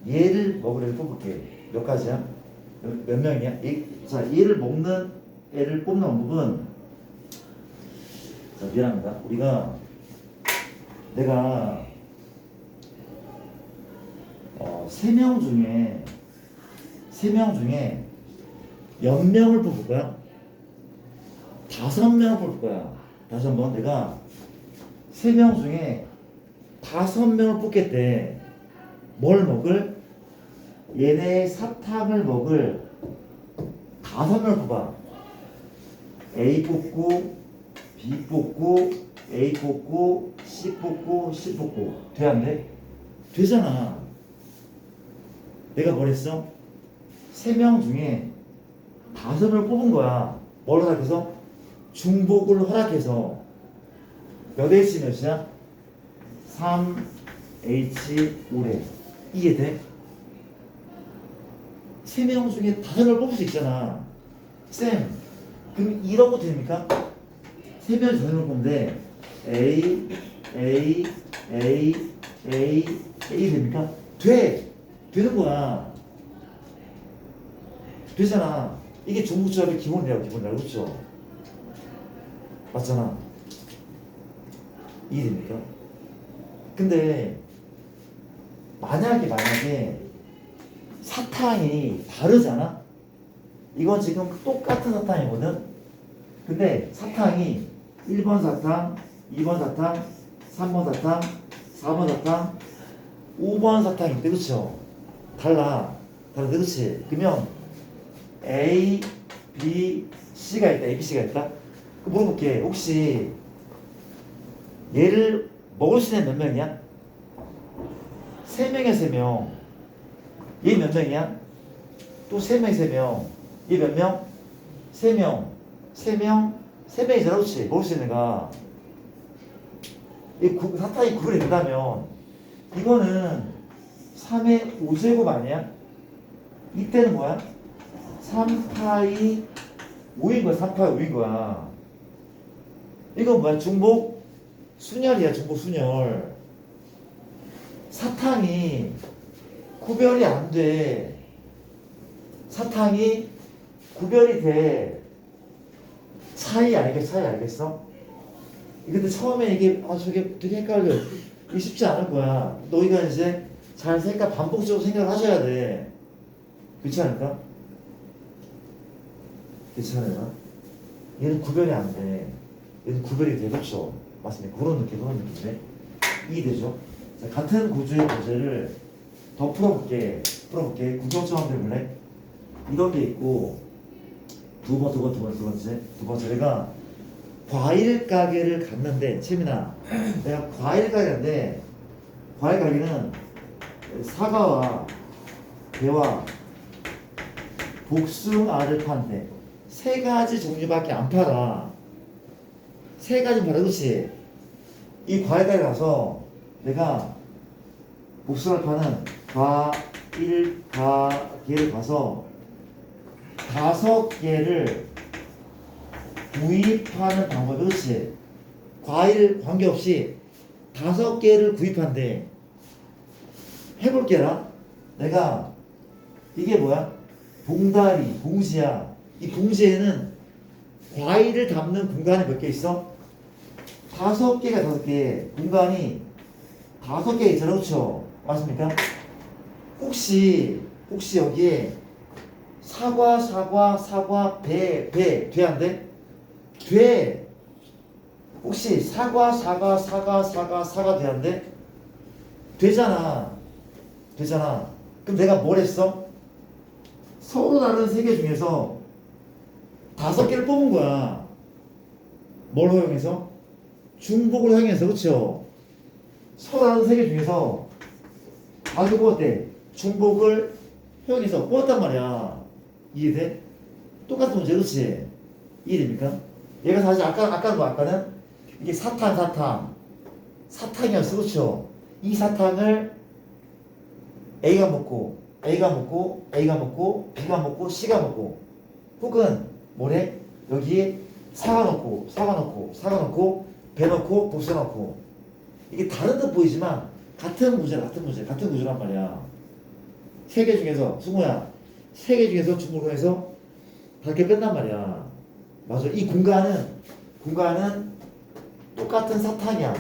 얘를 먹을 애를 뽑을게. 몇 가지야? 몇 명이야? 자, 얘를 먹는 애를 뽑는 방법은, 자, 미안합니다. 내가 3명 중에 몇 명을 뽑을 거야? 5명을 뽑을 거야. 다시 한번. 내가 3명 중에 5명을 뽑겠대. 뭘 먹을? 얘네 사탕을 먹을 5명을 뽑아. A 뽑고 B 뽑고 A 뽑고 C 뽑고 C 뽑고. 돼 안 돼? 되잖아. 내가 뭘 했어? 3명 중에 5명을 뽑은 거야. 뭘 허락해서? 중복을 허락해서. 몇 H 몇이야? 3H5래. 이게 돼? 3명 중에 5명을 뽑을 수 있잖아. 쌤, 그럼 이런 것도 됩니까? 3명 중에 5명을 뽑는데 A, A, A, A, A 됩니까? 돼! 되는 거야. 되잖아. 이게 중복조합의 기본이라고, 그렇죠? 맞잖아. 이해됩니까? 근데 만약에 사탕이 다르잖아? 이건 지금 똑같은 사탕이거든? 근데 사탕이 1번 사탕, 2번 사탕, 3번 사탕, 4번 사탕, 5번 사탕인데, 그렇죠? 달라. 그렇지? 그러면 A, B, C가 있다. A, B, C가 있다. 물어볼게. 혹시 얘를 먹을 수 있는 몇 명이야? 3명에 3명. 얘 몇 명이야? 또 3명에 3명. 얘 몇 명? 3명. 3명? 3명이잖아. 그렇지? 먹을 수 있는 애가. 이 사탕이 구분이 된다면 이거는 3의 5제곱 아니야? 이때는 뭐야? 3파이 5인 거야. 3파이 5인 거야. 이건 뭐야? 중복 순열이야. 중복 순열. 사탕이 구별이 안 돼. 사탕이 구별이 돼. 차이 알겠어? 근데 처음에 이게 저게 되게 헷갈려. 이게 쉽지 않을 거야. 너희가 이제 잘 반복적으로 생각을 하셔야 돼. 그렇지 않을까? 괜찮아요? 얘는 구별이 안 돼. 얘는 구별이 돼. 그렇죠? 맞습니까? 그런 느낌인데 이해되죠? 자, 같은 구조의 문제를 더 풀어볼게. 구경점 한번 해볼래? 이런 게 있고 두 번째 내가 과일 가게를 갔는데, 채민아, 내가 과일 가게인데 과일 가게는 사과와 배와 복숭아를 파는데 3가지 종류밖에 안 팔아. 3가지 팔아. 그렇지? 이 과일 가게 가서 내가 복숭아를 파는 과일 가게를 가서 5개를 구입하는 방법이 그렇지. 과일 관계없이 5개를 구입한대. 해볼게라. 내가 이게 뭐야? 봉다리, 봉지야. 이 봉지에는 과일을 담는 공간이 몇 개 있어? 5개가 5개. 공간이 5개 있잖아, 그렇죠? 맞습니까? 혹시 여기에 사과, 배 안 돼? 돼. 혹시 사과 돼 안 돼? 되잖아. 그럼 내가 뭘 했어? 서로 다른 3개 중에서 5개를 뽑은 거야. 뭘 허용해서? 중복을 허용해서, 그쵸? 서로 다른 3개 중에서 가지고 어때? 중복을 허용해서 뽑았단 말이야. 이해돼? 똑같은 문제, 그렇지? 이해됩니까? 얘가 사실 아까는 이게 사탕이었어, 그렇죠? 이 사탕을 A가 먹고 B가 먹고 C가 먹고, 혹은 뭐래? 여기에 사과 넣고 배 넣고 복숭아 넣고, 이게 다른 듯 보이지만 같은 구조란 말이야. 3개 중에서 승우야, 3개 중에서 중복을 해서 5개 뺀단 말이야. 맞아. 이 공간은 똑같은 사탕이야.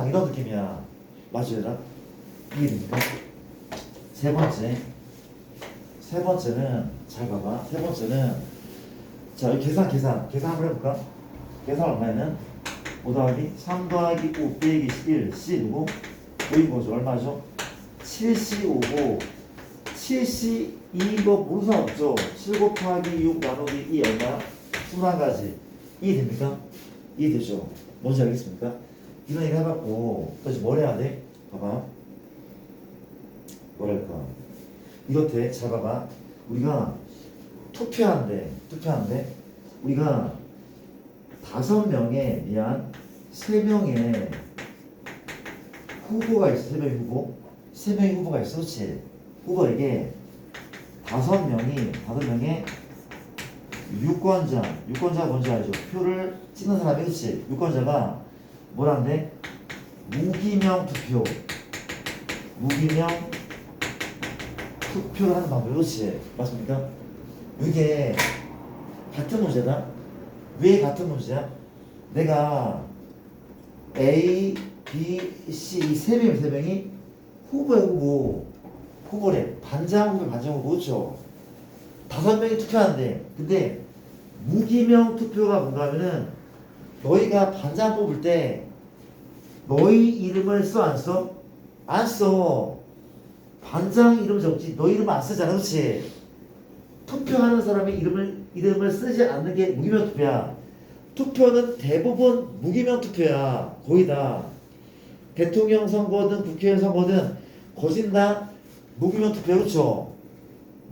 이런 느낌이야. 맞아, 얘들아? 이해됩니까? 세 번째는 잘 봐봐. 세 번째는 자, 여기 계산 한번 해볼까? 계산 얼마에는 5 더하기 3 더하기 5 빼기 1 C 누구? 5인 거죠. 얼마죠? 7C5고 7C 이거 모르는 사람 없죠? 7 곱하기 6 나누기 2 얼마야? 21가지. 이해됩니까? 이해되죠? 뭔지 알겠습니까? 이런 얘기 해봤고 또 이제 뭘 해야 돼? 봐봐. 뭐랄까, 이렇대. 잘 봐봐. 우리가 투표한대. 우리가 5명의 3명의 후보가 있어. 3명의 후보가 있어. 그렇지? 후보에게 5명의 유권자가 뭔지 알죠? 표를 찍는 사람이. 그렇지? 유권자가 뭐란데? 무기명 투표를 하는 방법. 그렇지? 맞습니까? 이게 같은 문제다. 왜 같은 문제야? 내가 A, B, C 이 3명이 후보래. 반장 후보. 그렇죠? 5명이 투표하는데, 근데 무기명 투표가 뭔가 하면은 너희가 반장 뽑을 때 너희 이름을 써, 안 써? 안 써. 반장 이름 적지 너희 이름 안 쓰잖아. 그렇지? 투표하는 사람의 이름을 쓰지 않는 게 무기명 투표야. 투표는 대부분 무기명 투표야. 거의 다. 대통령 선거든 국회의원 선거든 거진 다 무기명 투표. 그렇죠?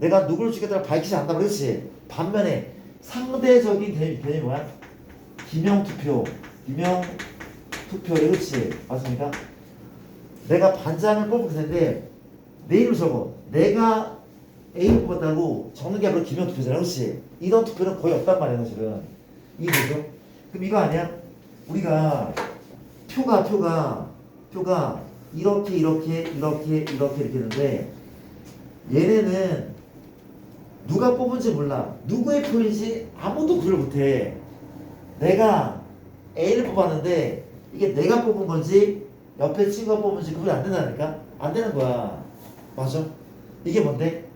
내가 누구를 죽였다고 밝히지 않는다. 그렇지? 반면에 상대적인 개념이 뭐야? 기명 투표. 그렇지? 맞습니까? 내가 반장을 뽑을 텐데 내 이름 적어. 내가 A를 뽑았다고 적는 게 바로 기명 투표잖아. 그렇지? 이런 투표는 거의 없단 말이야, 사실은. 이해되죠? 그럼 이거 아니야? 우리가 표가 이렇게 있는데, 얘네는 누가 뽑은지 몰라. 누구의 표인지 아무도 구별 못해. 내가 A를 뽑았는데 이게 내가 뽑은 건지 옆에 친구가 뽑은지 구별이 안 된다니까? 안 되는 거야. 맞아? 이게 뭔데?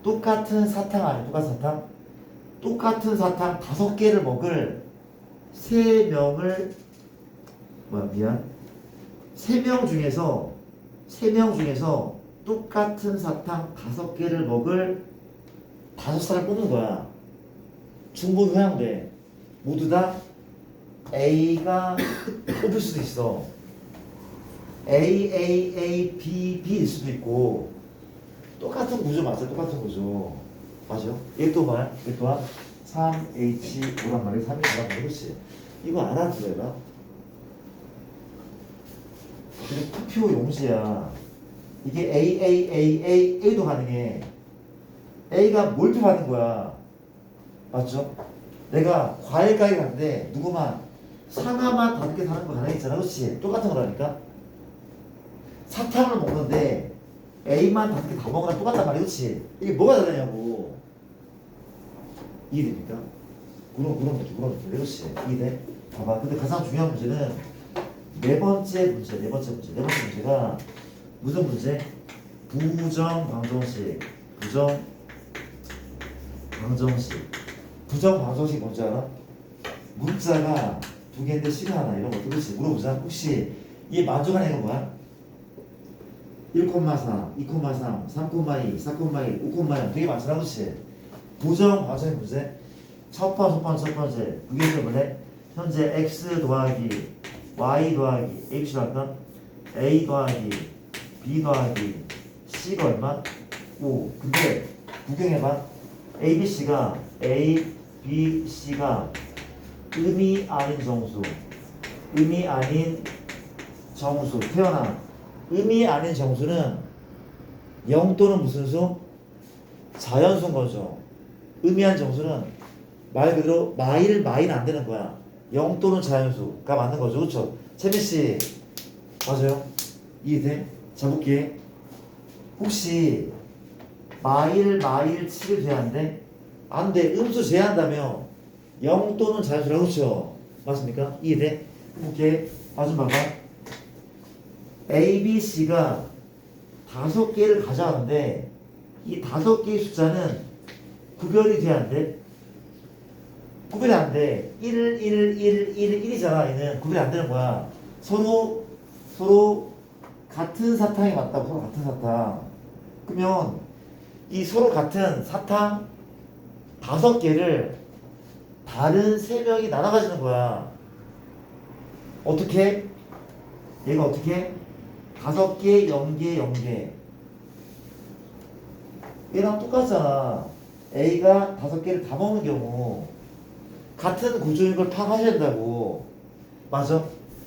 똑같은 사탕 아니야? 똑같은 사탕 5개를 먹을 3명 중에서 똑같은 사탕 5개를 먹을 5사람을 뽑는 거야. 중복이 허용돼. 모두 다 A가 뽑힐 수도 있어. A, B일 수도 있고. 똑같은 구조 맞아. 맞아. 얘 또 뭐야? 3H5란 말이야. 3H란 말이야. 그렇지? 이거 알아들어라. 그리고 투표 용지야. 이게 A도 가능해. A가 몰표 받는 거야. 맞죠? 내가 과일 가게 갔는데 누구만 상하만 5개 사는 거 가능했잖아. 그렇지? 똑같은 거라니까. 사탕을 먹는데 A만 5개 다 먹으라 똑같단 말이야. 그렇지? 이게 뭐가 다르냐고. 이해됩니까? 그런 문제. 그렇지? 이해돼? 봐봐. 근데 가장 중요한 문제는 네 번째 문제가 무슨 문제? 부정 방정식 뭔지 알아? 문자가 2개인데 시가 하나 이런 거 그렇지? 물어보자. 혹시 얘 만족하는 애가 뭐야? 1,4, 2,3, 3,2, 4,1, 5,0 되게 많잖아. 그렇지? 부정 방정식 문제 첫 번째 그게 뭐래? 현재 x 더하기 y 더하기 ABC 할까? a 더하기 b 더하기 c가 얼마? 5. 근데 구경해봐. ABC가 의미 아닌 정수 태어나 의미 아닌 정수는 0 또는 무슨 수? 자연수인 거죠. 의미한 정수는 말 그대로 마일 안 되는 거야. 0 또는 자연수가 맞는 거죠. 그렇죠? 채민씨 맞아요? 이해돼? 자 볼게. 혹시 마일 7을 제한돼? 안 돼. 음수 제한다며 0 또는 자연수라고. 그렇죠? 맞습니까? 이해돼? 볼게. 좀 봐봐. A, B, C가 5개를 가져가는데 이 5개의 숫자는 구별이 돼야 안 돼? 구별이 안 돼. 1이잖아. 얘는 구별이 안 되는 거야. 서로 같은 사탕이 맞다고. 서로 같은 사탕. 그러면 이 서로 같은 사탕 5개를 다른 3명이 나눠 가지는 거야. 어떻게? 얘가 어떻게? 5개, 0개. 얘랑 똑같잖아. A가 5개를 다 먹는 경우 같은 구조인 걸 파악하셔야 된다고. 맞아?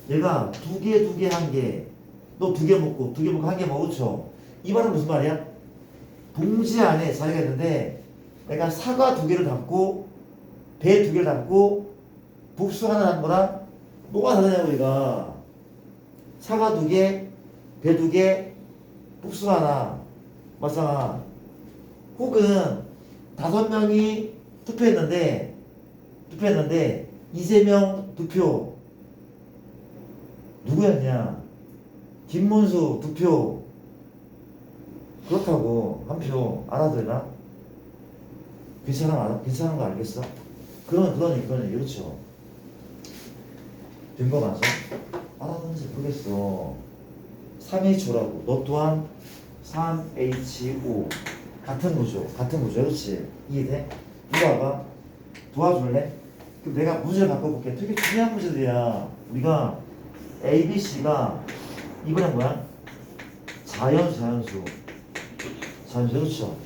얘가 2개, 1개. 너 2개 먹고 1개 먹었죠? 이 말은 무슨 말이야? 봉지 안에 자리가 있는데 내가 사과 2개를 담고 배 2개를 담고 국수 하나 담거나 뭐가 다르냐고. 얘가 사과 2개, 배 2개, 국수 하나. 맞잖아. 혹은 5명이 투표했는데 이재명 득표 누구였냐? 김문수 득표. 그렇다고 한 표 알아들나? 괜찮은 거 알겠어? 그런 그렇죠. 된 거 맞아? 알아듣는지 모르겠어. 3H5라고. 너 또한 3H5 같은 구조. 그렇지? 이해돼? 이거 봐봐. 도와줄래? 그럼 내가 문제를 바꿔볼게. 되게 중요한 문제들이야. 우리가 A, B, C가 이번엔 뭐야? 자연수. 그렇죠?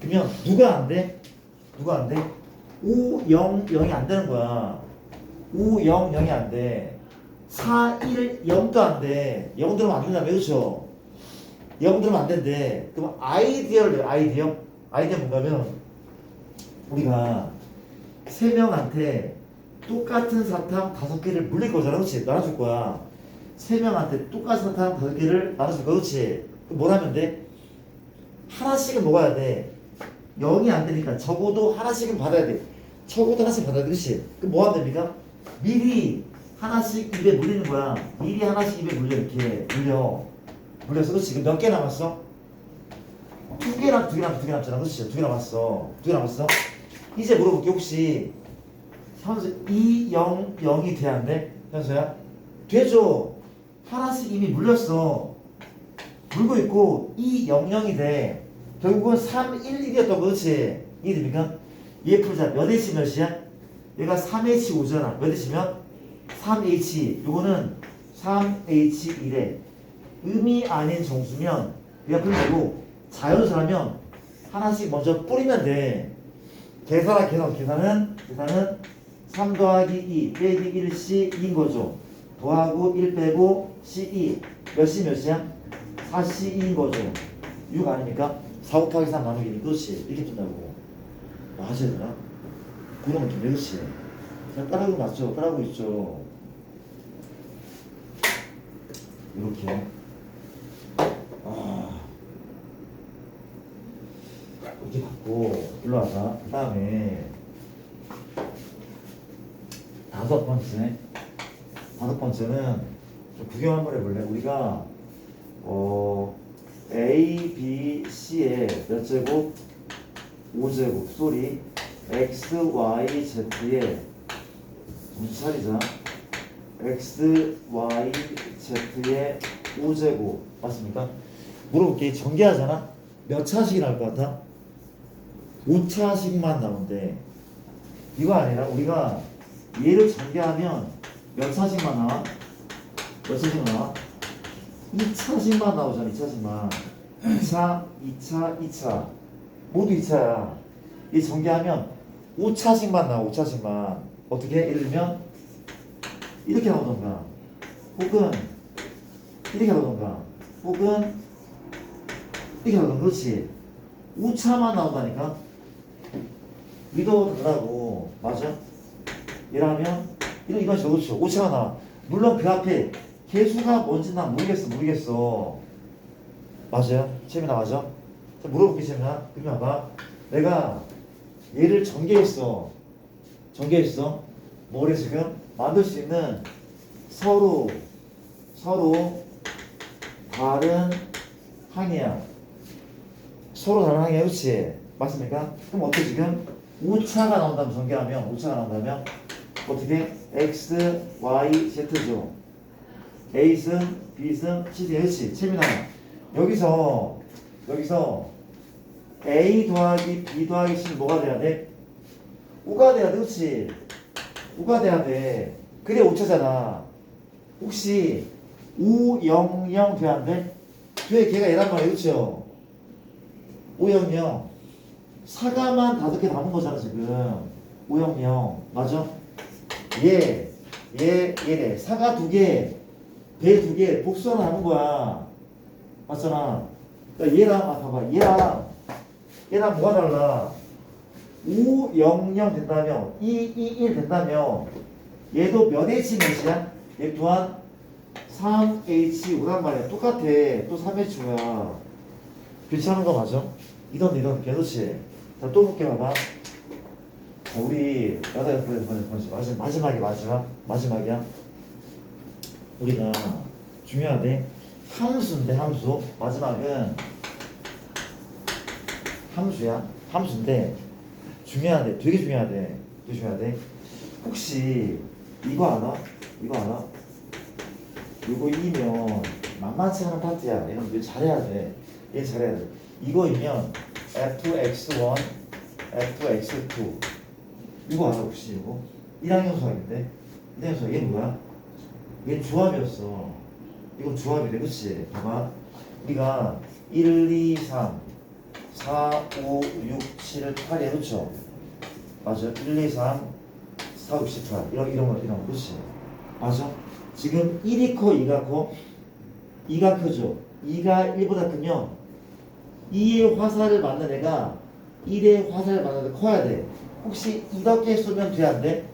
그러면 누가 안 돼? 5, 0이 안 되는 거야. 5, 0이 안 돼. 4, 1, 0도 안 돼. 0 들으면 안 된다며. 그렇죠? 0 들으면 안 된대. 그럼 아이디어 뭔가면 우리가 3명한테 똑같은 사탕 5개를 물릴 거잖아. 그렇지? 나눠줄 거야. 3명한테 똑같은 사탕 5개를 나눠줄 거야. 그렇지? 그럼 뭘 하면 돼? 하나씩은 먹어야 돼. 0이 안 되니까 적어도 하나씩은 받아야 돼. 그렇지? 그럼 뭐 하면 됩니까? 미리 하나씩 입에 물리는 거야. 미리 하나씩 입에 물려. 이렇게 물려서. 그렇지? 그럼 몇 개 남았어? 2개 남잖아. 그렇지? 2개 남았어. 이제 물어볼게. 혹시 현수 2, 0이 돼야 안 돼? 현수야? 되죠. 하나씩 이미 물렸어. 물고 있고 2, 0이 돼. 결국은 3, 1, 1이었던 거. 그렇지? 이해됩니까? 얘 풀자. 몇 H 몇이야? 얘가 3H5잖아. 몇 H면? 3H. 요거는 3H1에 의미 아닌 정수면 얘가 풀리고 자연수라면 하나씩 먼저 뿌리면 돼. 계산은 3 더하기 2 빼기 1C 2인 거죠. 더하고 1 빼고 C2 몇이야? 4C2인 거죠. 6 아닙니까? 4 곱하기 3 나누기니. 그렇지. 이렇게 푼다고. 뭐 하셔야 되나? 구름 좀 그렇지. 잘 따라하고 맞죠? 따라하고 있죠. 이렇게. 아. 이렇게 받고 올라와서 그 다음에 다섯 번째는 좀 구경 한번 해볼래? 우리가 A, B, C의 몇 제곱? 5제곱 소리 X, Y, Z의 정신 차리자. X, Y, Z의 5제곱 맞습니까? 물어볼게. 전개하잖아? 몇 차식이 나올 것 같아? 5차식만 나온대. 이거 아니라 우리가 얘를 전개하면 몇 차식만 나와? 몇 차식만 나와? 2차식만 나오잖아. 2차식만. 2차, 2차, 2차. 모두 2차야. 이 전개하면 5차식만 나와. 5차식만. 어떻게? 예를 들면 이렇게 나오던가 혹은 이렇게 나오던가 혹은 이렇게 나오던가. 그렇지. 5차만 나온다니까. 믿어도 되라고. 맞아? 이라면 이런 식으로. 그렇죠. 5차가 나와. 물론 그 앞에 개수가 뭔지 난 모르겠어. 맞아요? 재민아 맞아? 자, 물어볼게. 재민아. 그럼 봐봐. 내가 얘를 전개했어. 뭐래 지금? 만들 수 있는 서로 다른 항이야. 서로 다른 항이야. 그렇지? 맞습니까? 그럼 어때 지금? 5차가 나온다면 전개하면 5차가 나온다면 어떻게? X, Y, Z죠. A승, B승, C승. 그렇지? 재민아 여기서 A 더하기 B 더하기 C는 뭐가 돼야 돼? 5가 돼야 돼. 그렇지? 5가 돼야 돼. 그래 5차잖아. 혹시 5, 0, 0 돼야 안 돼? 돼. 걔가 얘란 말이야. 그렇죠? 5, 0, 0 사과만 5개 남은 거잖아 지금. 5, 0, 0 맞아? 얘래. 사과 2개, 배 2개, 복수 하나 남은 거야. 맞잖아. 그러니까 얘랑 봐봐. 얘랑 뭐가 달라? 5, 0, 0 된다면 2, 1 된다면 얘도 몇 H 몇이야? 얘 또한 3H5란 말이야. 똑같아. 또 3H5야. 괜찮은 거 맞아? 이런 개도치. 자, 또 볼게 봐봐. 자, 우리 마지막이야. 우리가 중요한데 함수인데 함수. 마지막은 함수인데 되게 중요하대. 혹시 이거 알아? 이거 2면 만만치 않은 파트야. 얘는 잘해야 돼. 이거이면 fx1, fx2 이거 알아 혹시 이거? 1학년 수학인데? 1학년 수학 얘 뭐야? 얘 조합이었어. 이거 조합이래. 그치? 봐봐. 우리가 1, 2, 3 4, 5, 6, 7, 8에 그렇죠? 맞아. 1, 2, 3 4, 6, 7, 8 이런 거 그렇지? 맞아? 지금 1이 커 2가 커? 2가 크죠? 2가 1보다 크면 2의 화살을 맞는 애가 1의 화살을 맞는 애가 커야 돼. 혹시 이렇게 쏘면 돼? 안 돼?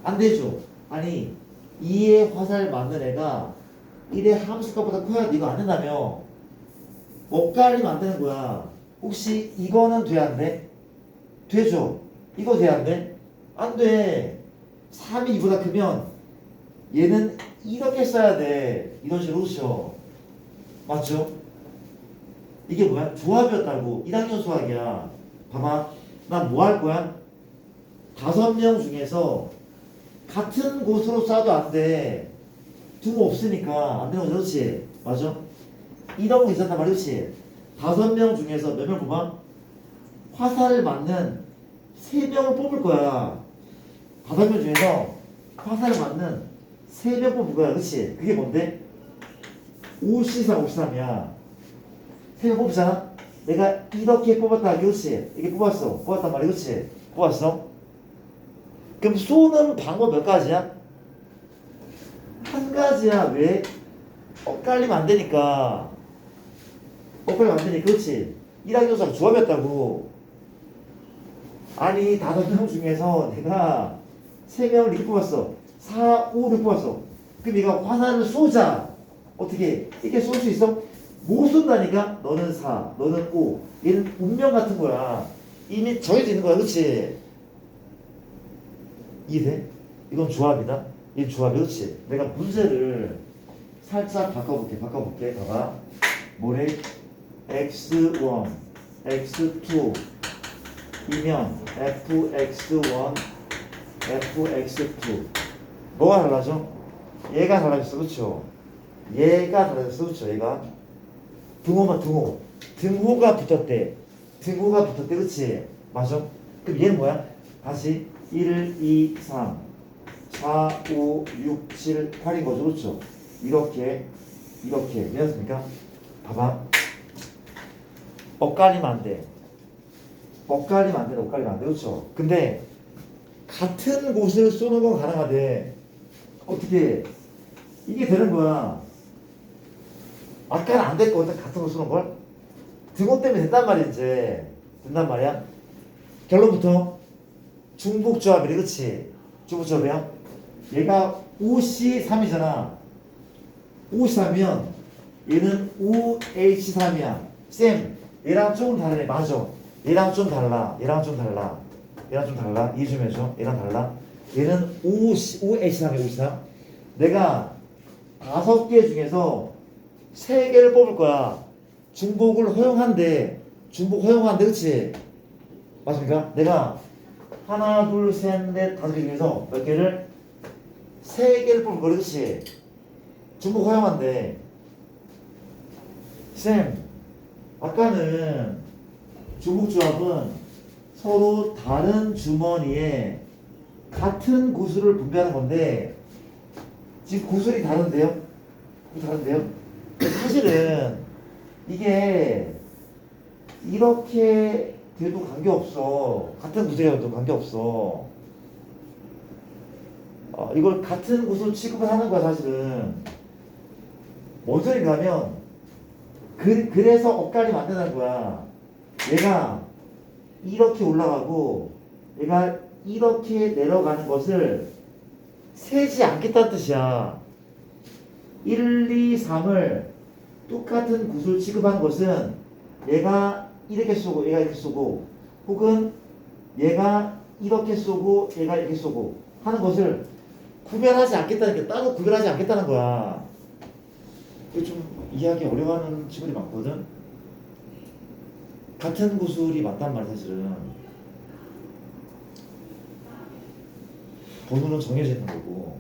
안 되죠? 아니 2의 화살을 맞는 애가 1의 함수값보다 커야 돼. 이거 안 된다며. 엇갈리면 안 되는 거야. 혹시 이거는 돼? 안 돼? 되죠? 이거 돼? 안 돼? 안 돼. 3이 2보다 크면 얘는 이렇게 써야 돼. 이런 식으로. 그렇죠? 맞죠? 이게 뭐야? 조합이었다고. 1학년 수학이야. 봐봐. 난 뭐 할 거야? 5명 중에서 같은 곳으로 쏴도 안 돼. 두고 없으니까 안 되는 거지. 그렇지? 맞아? 이런 거 있었단 말이야. 그렇지? 5명 중에서 몇 명 뽑아? 화살을 맞는 3명을 뽑을 거야. 5명 중에서 화살을 맞는 3명 뽑을 거야. 그렇지? 그게 뭔데? 5C3, 5C3이야. 3명 뽑잖아? 내가 이렇게 뽑았다. 그렇지? 이렇게 뽑았단 말이야. 그렇지? 뽑았어? 그럼 쏘는 방법 몇 가지야? 한 가지야. 왜? 엇갈리면 안 되니까. 그렇지? 1학년 수학 조합이었다고. 아니 5명 중에서 내가 3명을 이렇게 뽑았어. 4, 5를 뽑았어. 그럼 얘가 화살을 쏘자. 어떻게 이렇게 쏠 수 있어? 못 쏜다니까. 너는 4, 너는 5. 얘는 운명 같은 거야. 이미 정해져 있는 거야. 그렇지? 이해돼? 이건 조합이다. 이건 조합이. 그렇지? 내가 문제를 살짝 바꿔볼게. 봐봐. 뭐래? x1, x2 이면 fx1, fx2 뭐가 달라져? 얘가 달라졌어. 그렇죠? 얘가 달라졌어. 그렇죠? 얘가 등호만 등호가 붙었대. 그렇지? 맞아? 그럼 얘는 뭐야? 다시 1, 2, 3 4, 5, 6, 7, 8인 거죠. 그렇죠? 이렇게 이해했습니까? 봐봐. 엇갈리면 안 돼. 그렇죠? 근데 같은 곳을 쏘는 건 가능하대. 어떻게 이게 되는 거야? 아까는 안 됐거든. 같은 곳 쏘는 걸. 등호 때문에 된단 말이야. 이제 된단 말이야. 결론부터 중복조합이래. 그렇지? 중복조합이야. 얘가 OC3이잖아. OC3이면 얘는 OH3이야. 쌤, 얘랑 조금 다르네. 맞아. 얘랑 좀 달라. 이해 좀 해줘. 얘랑 달라. 얘는 OH3이야. OH3. 내가 5개 중에서 3개를 뽑을 거야. 중복 허용한데, 그치? 맞습니까? 내가 하나, 둘, 셋, 넷, 5개 중에서 몇 개를? 3개를 뽑을 거야. 그치? 중복 허용한데. 쌤, 아까는 중복조합은 서로 다른 주머니에 같은 구슬을 분배하는 건데 지금 구슬이 다른데요? 사실은 이게 이렇게 돼도 관계없어. 같은 구슬이라도 관계없어. 이걸 같은 구슬 취급을 하는 거야. 사실은 뭔 소린가 하면 그래서 엇갈리 만드는 거야. 얘가 이렇게 올라가고 얘가 이렇게 내려가는 것을 세지 않겠다는 뜻이야. 1, 2, 3을 똑같은 구슬 취급하는 것은 얘가 이렇게 쏘고 얘가 이렇게 쏘고 혹은 얘가 이렇게 쏘고 얘가 이렇게 쏘고 하는 것을 구별하지 않겠다는 게 따로 구별하지 않겠다는 거야. 이게 좀 이해하기 어려워하는 친구들이 많거든. 같은 구슬이 맞단 말이야. 사실은 번호는 정해져 있는 거고.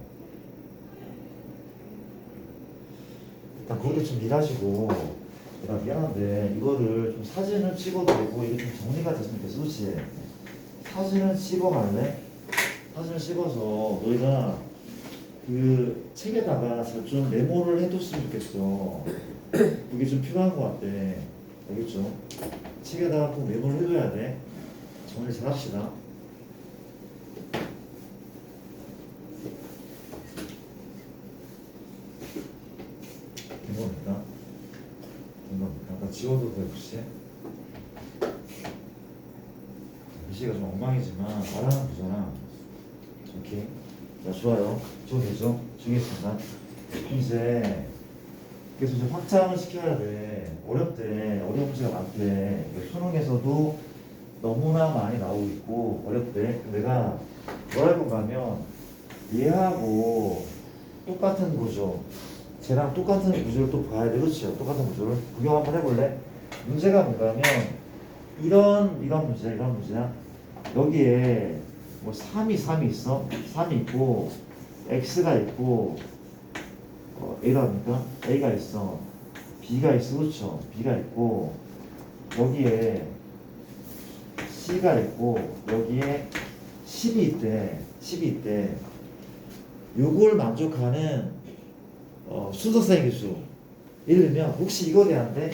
일단 그것도 좀 일하시고. 내가 미안한데 이거를 좀 사진을 찍어도 되고 이게 좀 정리가 됐으면 좋겠어. 그렇지? 사진을 찍어갈래? 사진을 찍어서 너희가 그 책에다가 좀 메모를 해뒀으면 좋겠어. 그게 좀 필요한 것 같아. 알겠죠? 책에다가 꼭 메모를 해둬야 돼. 정리 잘 합시다. 된 겁니까? 나 지워도 돼, 혹시? 글씨가 좀 엉망이지만 말하는 거잖아. 오케이. 자, 좋아요. 지워되죠? 주겠습니다. 이제 그래서 좀 확장을 시켜야 돼. 어렵대. 어려운 문제가 많대. 수능에서도 너무나 많이 나오고 있고 어렵대. 내가 뭐 할 건가 하면 얘하고 똑같은 구조, 쟤랑 똑같은 구조를 또 봐야 돼. 그렇죠? 똑같은 구조를 구경 한번 해볼래? 문제가 뭔가 하면 이런 문제야. 여기에 뭐 3이 있어. 3이 있고 x가 있고 A랍니까? A가 있어. B가 있어. 그렇죠? B가 있고 여기에 C가 있고 여기에 10이 있대. 요걸 만족하는 순서상의 개수. 예를 들면 혹시 이거 돼안돼?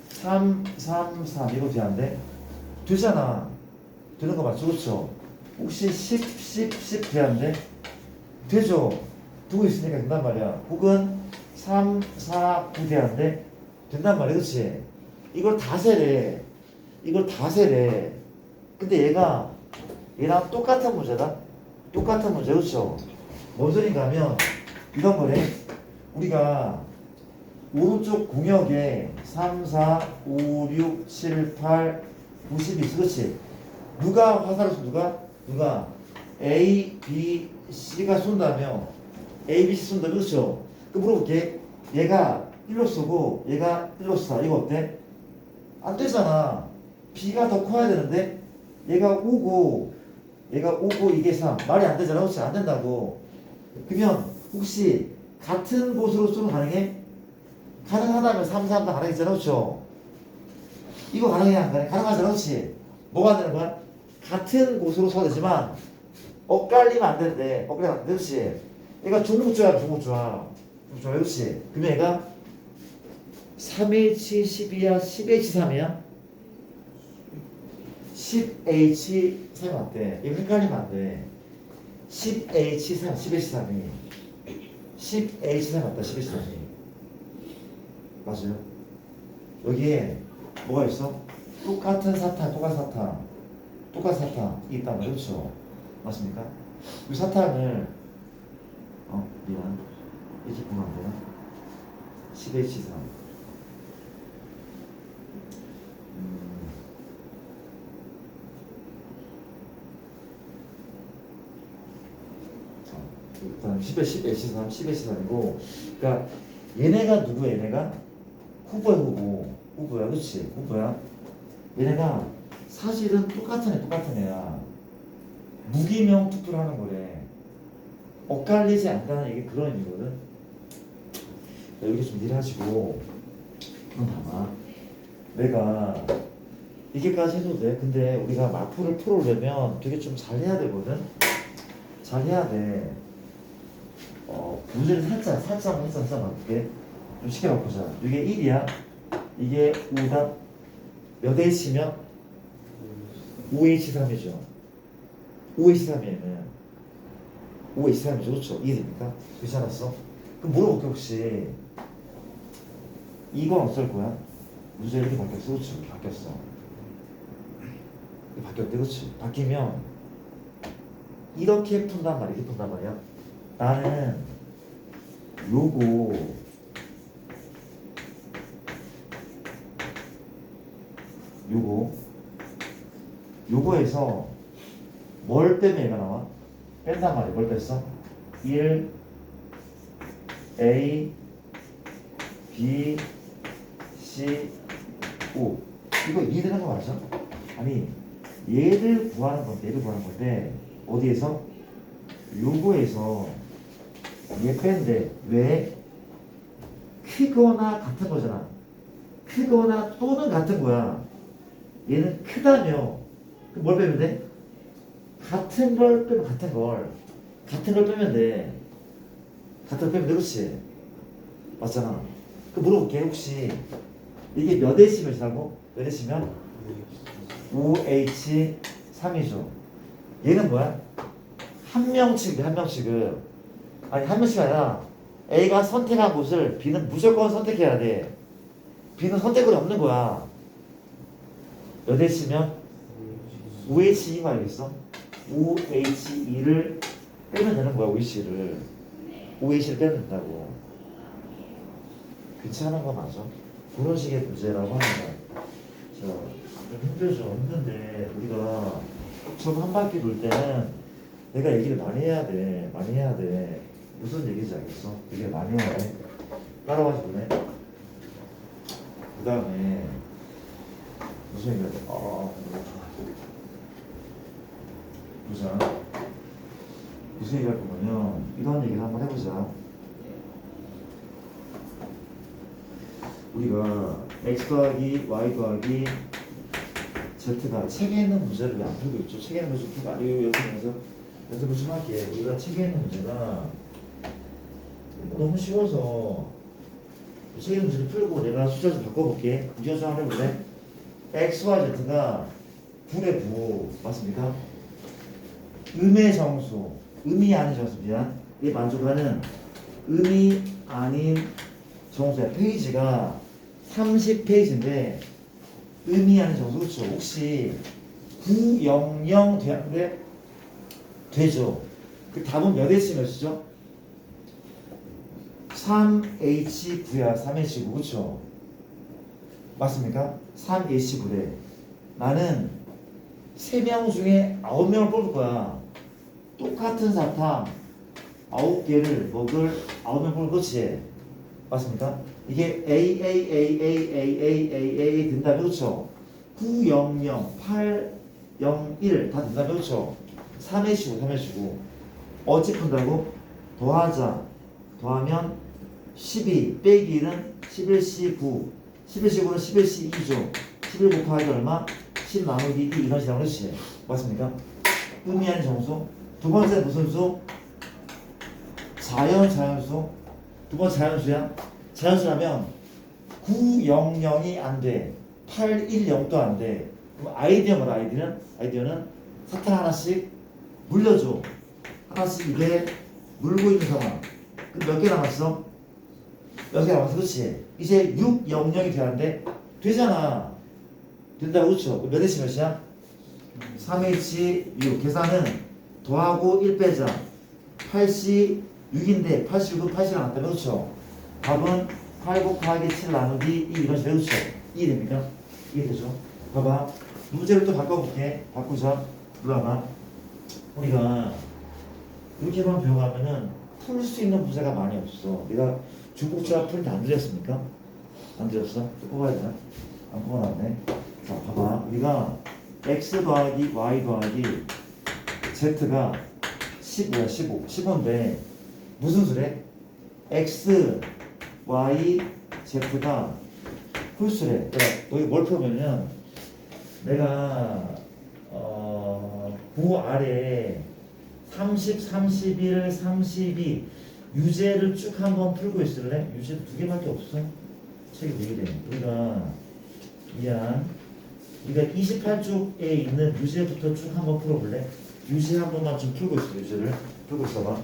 3, 3, 3 이거 돼안돼? 되잖아. 되는 거 맞죠? 그렇죠? 혹시 10 돼안돼? 되죠? 두고 있으니까 된단 말이야. 혹은 3, 4, 9 돼안돼? 된단 말이야. 그렇지? 이걸 다 세래. 근데 얘랑 똑같은 문제다. 똑같은 문제, 그렇죠? 뭔 소린가 하면 이런 거래. 우리가 오른쪽 공역에 3, 4, 5, 6, 7, 8, 9, 10이 있어. 그렇지? 누가 화살을 쏘? 누가? A, B, C가 쏜다며. A, B, C 쏜다. 그렇죠? 그 물어볼게. 얘가 1로 쏘고 얘가 1로 쏴. 이거 어때? 안 되잖아. B가 더 커야 되는데 얘가 5고 이게 3. 말이 안 되잖아. 그렇지? 안 된다고. 그러면 혹시 같은 곳으로 쏘면 가능해? 가능하다면 3, 3도 가능했잖아. 그렇죠? 이거 가능해? 안 가능해? 가능하잖아. 그렇지? 뭐가 안 되는 거야? 같은 곳으로 쏘야 되지만 엇갈리면 안 되는데 엇갈리면 안 돼. 그렇지? 얘가 중복조합. 그렇지? 그러면 얘가 3H12야 10H3이야? 10H3이 맞대. 이거 헷갈리면 안 돼. 10H3 10H3이 10H3 맞다. 10H3이 맞아요. 여기에 뭐가 있어? 똑같은 사탕 이 있단 말이죠. 그렇죠? 맞습니까? 이 사탕을 미안 이렇게 보면 안 되나? 10H3 일단 10H3이고 그러니까 얘네가 누구야? 얘네가 후보야. 그렇지? 후보야. 얘네가 사실은 똑같은 애야. 무기명 투표를 하는 거래. 엇갈리지 않다는 얘기 그런 의미거든. 여기 좀 일하시고 그럼 봐봐. 내가 이게까지 해도 돼. 근데 우리가 마프를 풀어오려면 되게 좀 잘해야 되거든. 잘해야 돼. 문제를 살짝 바꿀게. 좀 쉽게 바꾸자. 이게 1이야. 이게 5다. 몇 H면? 5H3이죠. 5H3이면 5H3이죠. 그렇죠? 이해됩니까? 괜찮았어? 그럼 물어볼게. 혹시 이건 어떨 거야? 문제 이렇게 바뀌었어. 그렇죠? 이렇게 바뀌었어. 이렇게 바뀌었대. 그렇지? 바뀌면 이렇게 푼단 말이야. 나는 요거에서 뭘 빼면 얘가 나와? 뺀단 말이야. 뭘 뺐어? 1 A B C O 이거 이해되는 거 맞아? 아니 얘를 구하는 건데 어디에서? 요거에서 얘 뺀데 왜? 크거나 같은 거잖아. 크거나 또는 같은 거야. 얘는 크다며. 그럼 뭘 빼면 돼? 같은 걸 빼면 같은 걸 빼면 돼. 같은 걸 빼면 돼. 그렇지? 맞잖아. 그 물어볼게. 혹시 이게 몇 H면 이라고? 몇 H면? 5H3이죠. 얘는 뭐야? 한 명씩. 아니 한 명씩 아니라 A가 선택한 곳을 B는 무조건 선택해야 돼. B는 선택권이 없는 거야. 몇 H면? 5H2가 알겠어? 5H2를 빼면 되는 거야. 5H를 빼면 된다고. 괜찮은 거 맞아? 그런 식의 문제라고 하는 거야. 좀 힘든데 우리가 처음 한 바퀴 돌 때는 내가 얘기를 많이 해야 돼. 무슨 얘기인지 알겠어? 얘기를 많이 해야 돼. 따라와서 보네. 그 다음에 무슨 얘기를 해? 보자. 무슨 얘기를 할 거냐면 이런 얘기를 한번 해보자. 우리가 x 더하기 y 더하기 z가 책에 있는 문제를 왜 안 풀고 있죠? 책에 있는 문제 풀고 아니요. 연습을 좀 할게. 우리가 책에 있는 문제가 너무 쉬워서 책에 있는 문제를 풀고 내가 숫자 좀 바꿔볼게. 구조 좀 한번 해볼래? x와 z가 9의 9 맞습니까? 음의 정수, 음이 아닌 정수 미안. 이게 만족하는 음이 아닌 정수야. 페이지가 30페이지인데 음이 아닌 정수. 그렇죠? 혹시 900 되는데 되죠. 그 답은 몇 H 몇이죠? 3H9야. 3H9 그렇죠? 맞습니까? 3H9래. 나는 3명 중에 9명을 뽑을 거야. 똑같은 사탕 9개를 먹을 9명 뽑을 거지. 맞습니까? 이게 AAAAAAAA 된다면 그렇죠? 900, 801 다 된다면 그렇죠? 3H고 3H고 어찌 푼다고? 더하면 12 빼기 1은 11C9 11C9는 11C2죠. 11 곱하기 얼마? 10 나누기 2 이런 식으로 그렇지. 맞습니까? 의미하는 정수. 두 번째 무슨 수? 자연수. 두 번째 자연수야. 자연수라면 900이 안 돼. 810도 안 돼. 그럼 아이디어 뭐라 아이디어는 사탕 하나씩 물려줘. 하나씩 입에 물고 있는 상황. 그럼 몇 개 남았어? 몇 개 남았어? 그렇지. 이제 600이 되는데 되잖아. 된다고 그렇죠? 몇 H 몇이야? 3H6 계산은 더하고 1 빼자 8C 6인데 86은 80이 나왔다면 그렇죠? 답은 8 곱하기 7 나누기 2 이런 식으로 그렇죠? 2 됩니까? 이게 되죠? 봐봐 문제를 또 바꿔볼게. 바꾸자. 누나가 우리가 이렇게만 배워가면은 풀 수 있는 문제가 많이 없어. 내가 중복조합 풀때 안 드렸습니까? 안 드렸어? 또 뽑아야 되나? 안 뽑아놨네. 자 봐봐 우리가 x 더하기 y 더하기 z가 15야 15인데 무슨 수래? x, y, z가 홀수래. 내가 여기 뭘 풀어보면 내가 그 아래 30, 31, 32 유제를 쭉 한번 풀고 있을래? 유제도 2개밖에 없어. 책이 왜 이래? 우리가 28쪽에 있는 유제부터 쭉 한번 풀어볼래? 유제 한 번만 좀 풀고 있어. 유제를 풀고 있어봐.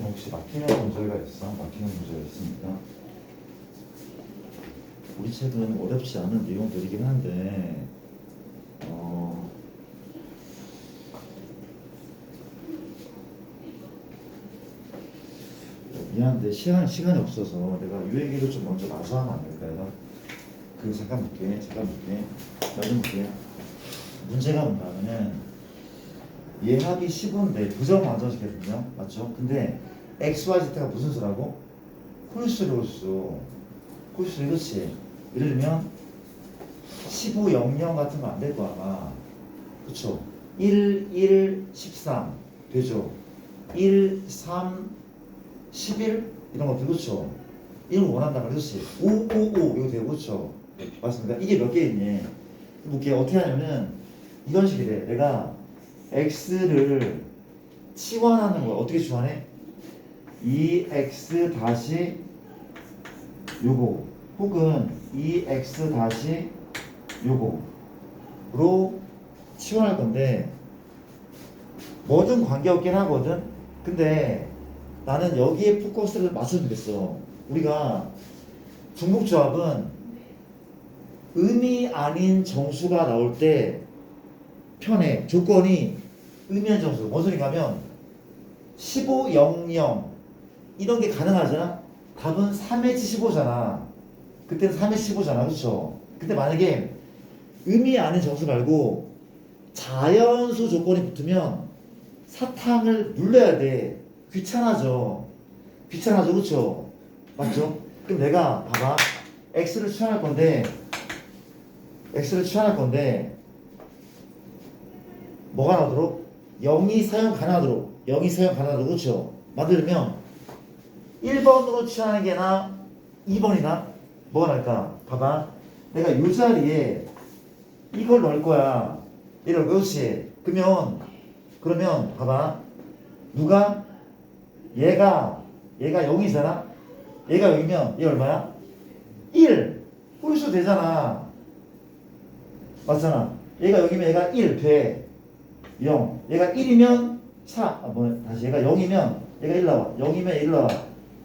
혹시 막히는 문제가 있어? 막히는 문제가 있습니까? 우리 책은 어렵지 않은 내용들이긴 한데 미안한데 시간이 없어서 내가 이 얘기를 좀 먼저 마저 하면 안 될까요? 잠깐 볼게. 문제가 뭔가 하면은 예합이 15인데 부정 완전식이거든요. 맞죠? 근데 x, y, z가 무슨 수라고? 홀수로 홀수. 홀수 이렇지. 예를 들면 15, 0, 0 같은 거 안 될 거야 아마. 그쵸? 1, 1, 13 되죠? 1, 3, 11 이런 것들 그쵸? 이런 거 원한단 말이지. 5, 5, 5 이거 되고 그쵸? 맞습니다. 이게 몇 개 있니? 이게 어떻게 하냐면은 이런 식이래. 내가 x를 치환하는 거야. 어떻게 치환해? 2x 다시 요거 혹은 2x 다시 요거로 치환할 건데 뭐든 관계없긴 하거든. 근데 나는 여기에 포커스를 맞춰주겠어. 우리가 중복조합은 의미 아닌 정수가 나올 때 편해. 조건이 의미 아닌 정수. 뭔 소리가 하면 15, 0, 0 이런 게 가능하잖아. 답은 3의 15잖아. 그때는 3의 15잖아. 그렇죠? 근데 만약에 의미 아닌 정수 말고 자연수 조건이 붙으면 사탕을 눌러야 돼. 귀찮아져. 귀찮아져. 그렇죠? 맞죠? 그럼 내가 봐봐. x를 취환할 건데 뭐가 나오도록? 0이 사용 가능하도록. 그렇죠? 만들면 1번으로 취하는 게 나, 2번이나 뭐가 나을까? 봐봐. 내가 이 자리에 이걸 넣을 거야. 이걸 그렇지. 그러면 봐봐. 누가? 얘가 0이잖아. 얘가 0이면 얘 얼마야? 1. 홀수 되잖아. 맞잖아. 얘가 0이면 얘가 1 돼. 0. 얘가 1이면 4. 다시 얘가 0이면 얘가 1 나와. 0이면 1 나와.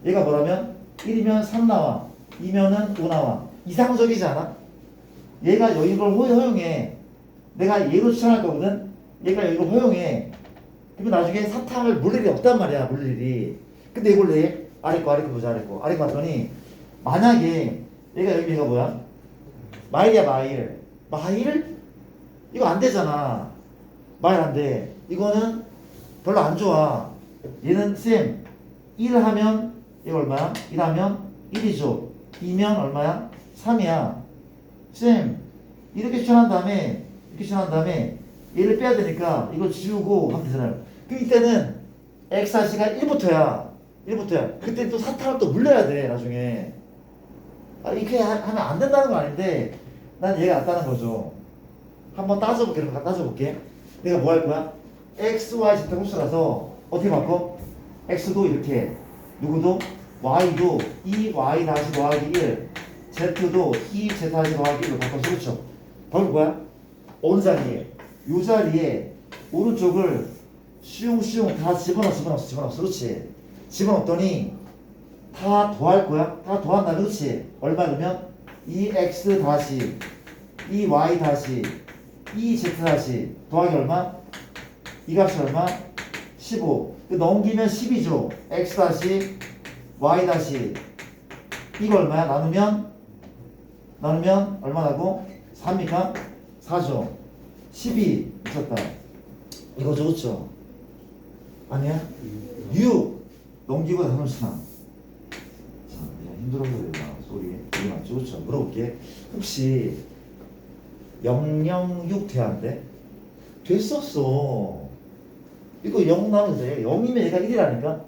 얘가 뭐라면 1이면 3 나와. 2면은 5 나와. 이상적이지 않아? 얘가 이걸 허용해. 내가 얘로 추천할 거거든. 얘가 이걸 허용해. 그러면 나중에 사탕을 물 일이 없단 말이야. 물 일이. 근데 이걸 내 아래 거 보자. 아래 거 봤더니 만약에 얘가 뭐야? 마일이야. 마일? 이거 안 되잖아. 마일 안 돼. 이거는 별로 안 좋아. 얘는 쌤 1 하면 이거 얼마야? 1 하면 1이죠. 2면 얼마야? 3이야. 쌤 이렇게 추천한 다음에 얘를 빼야 되니까 이걸 지우고 하면 되잖아요. 그럼 이때는 x하시가 1부터야. 그때 또 사탕을 또 물려야 돼 나중에. 이렇게 하면 안 된다는 건 아닌데 난 얘가 낫다는 거죠. 한번 따져볼게. 내가 뭐 할 거야? x, y, z 홀수라서 어떻게 바꿔? x도 이렇게, 누구도? y도 2y 다시 더하기 1, z도 2z 다시 더하기 1로 바꿔서 그렇죠? 바꿀 거야? 어느 자리에? 요 자리에 오른쪽을 슝슝 다 집어넣었어. 그렇지? 집어넣었더니 다 더할 거야? 다 더한다. 그렇지? 얼마 넣으면? 2x 다시 2y 다시 2z 다시 더하기 얼마? 이 값이 얼마? 15. 넘기면 10이죠. x 다시 y 다시 이거 얼마야? 나누면 얼마 나고? 3입니까? 4죠. 12 미쳤다. 이거죠. 그쵸? 아니야? 6 넘기고 나누면 3. 자, 힘들어서 그래요. 소리 이게 맞죠? 그쵸? 물어볼게. 혹시 006 돼야 안 돼? 됐었어. 이거 0 나오면 돼. 0이면 얘가 1이라니까?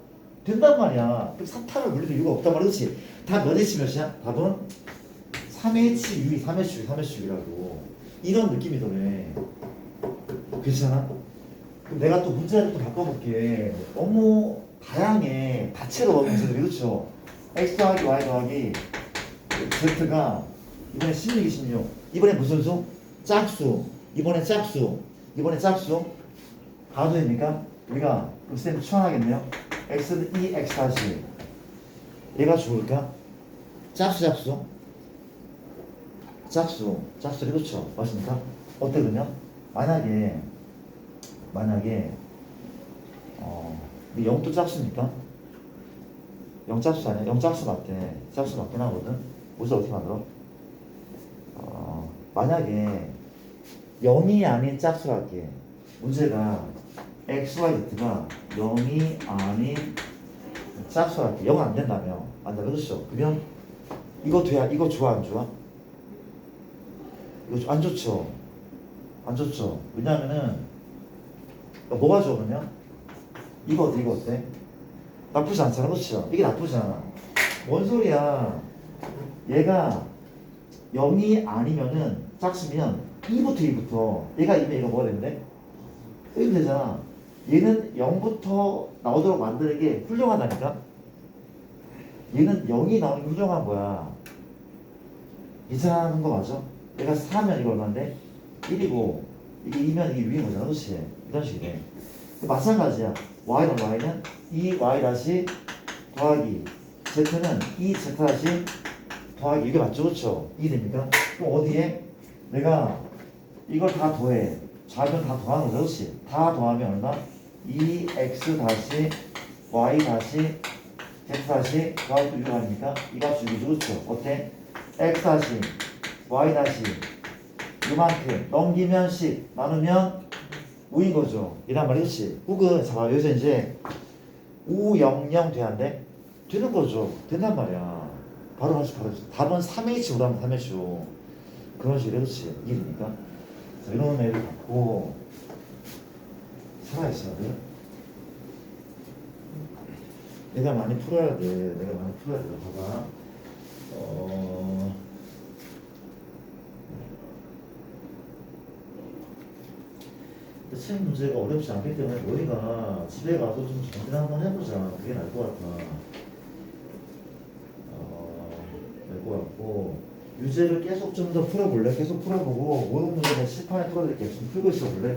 된단 말이야. 그럼 사탕을 물릴 이유가 없단 말이야. 그렇지? 답 몇 H 몇이야? 답은 3H6이라고. 이런 느낌이더래. 괜찮아? 그럼 내가 또 문제를 또 바꿔볼게. 너무 다양해. 다채로워 문제들이. 그렇죠? X 더하기 Y 더하기 Z가 이번에 16이 16. 이번에 무슨 수? 짝수. 이번에 짝수. 가도 됩니까? 우리가 그럼 쌤 추천하겠네요. x는 2x 다시 얘가 죽을까? 짝수 그렇죠? 맞습니까? 어때 그러면? 만약에 0도 짝수니까 0 짝수 아니야? 0 짝수 맞대. 짝수 맞긴 하거든. 문제 어떻게 만들어? 만약에 0이 아닌 짝수로 할게. 문제가 x, y, z가 0이 아닌 짝수랄게 0 안 된다며 안 된다 그렇죠? 그러면 이거 돼야 이거 좋아 안 좋아? 이거 안 좋죠? 안 좋죠? 왜냐면은 뭐가 좋아 그러면? 이거 어때 이거 어때? 나쁘지 않잖아 그렇죠? 이게 나쁘지 않아 뭔 소리야 얘가 0이 아니면은 짝수면 2부터 2부터 얘가 2면 얘가 뭐가 되는데? 1이 되잖아 얘는 0부터 나오도록 만드는 게 훌륭하다니까? 얘는 0이 나오는 게 훌륭한 거야 이상한 거 맞아? 얘가 4면 이거 얼마인데? 1이고 이게 2면 이게 6인 거잖아 그렇지? 이런 식이네 마찬가지야 y는 y는 2y 다시 더하기 z는 2z 다시 더하기 이게 맞죠? 그렇죠? 이게 됩니까? 그럼 어디에? 내가 이걸 다 더해 좌변 다 더하는 거죠 그렇지? 다 더하면 얼마? 2x 다시 y 다시 z 다시 더하기 또 6 아닙니까? 이 값이 6이죠 그렇죠? 어때? x 다시 y 다시 이만큼 넘기면 10 나누면 5인 거죠 이란 말이지 혹은 잠깐 여기서 이제 5, 0, 0 돼야 안 돼? 되는 거죠 된단 말이야 바로 할수 바로 답은 3H로 하면 3H로 그런 식으로 그렇지 이해됩니까? 이런 애를 갖고 살아있어야 돼 내가 많이 풀어야 돼 내가 많이 풀어야 돼 봐봐 책 문제가 어렵지 않기 때문에 너희가 집에 가서 좀 정리를 한번 해보자. 그게 나을 것 같아. 나을 것 같고 유제를 계속 좀 더 풀어볼래? 계속 풀어보고 모든 문제는 실판에 풀어드릴게. 좀 풀고 있어 볼래?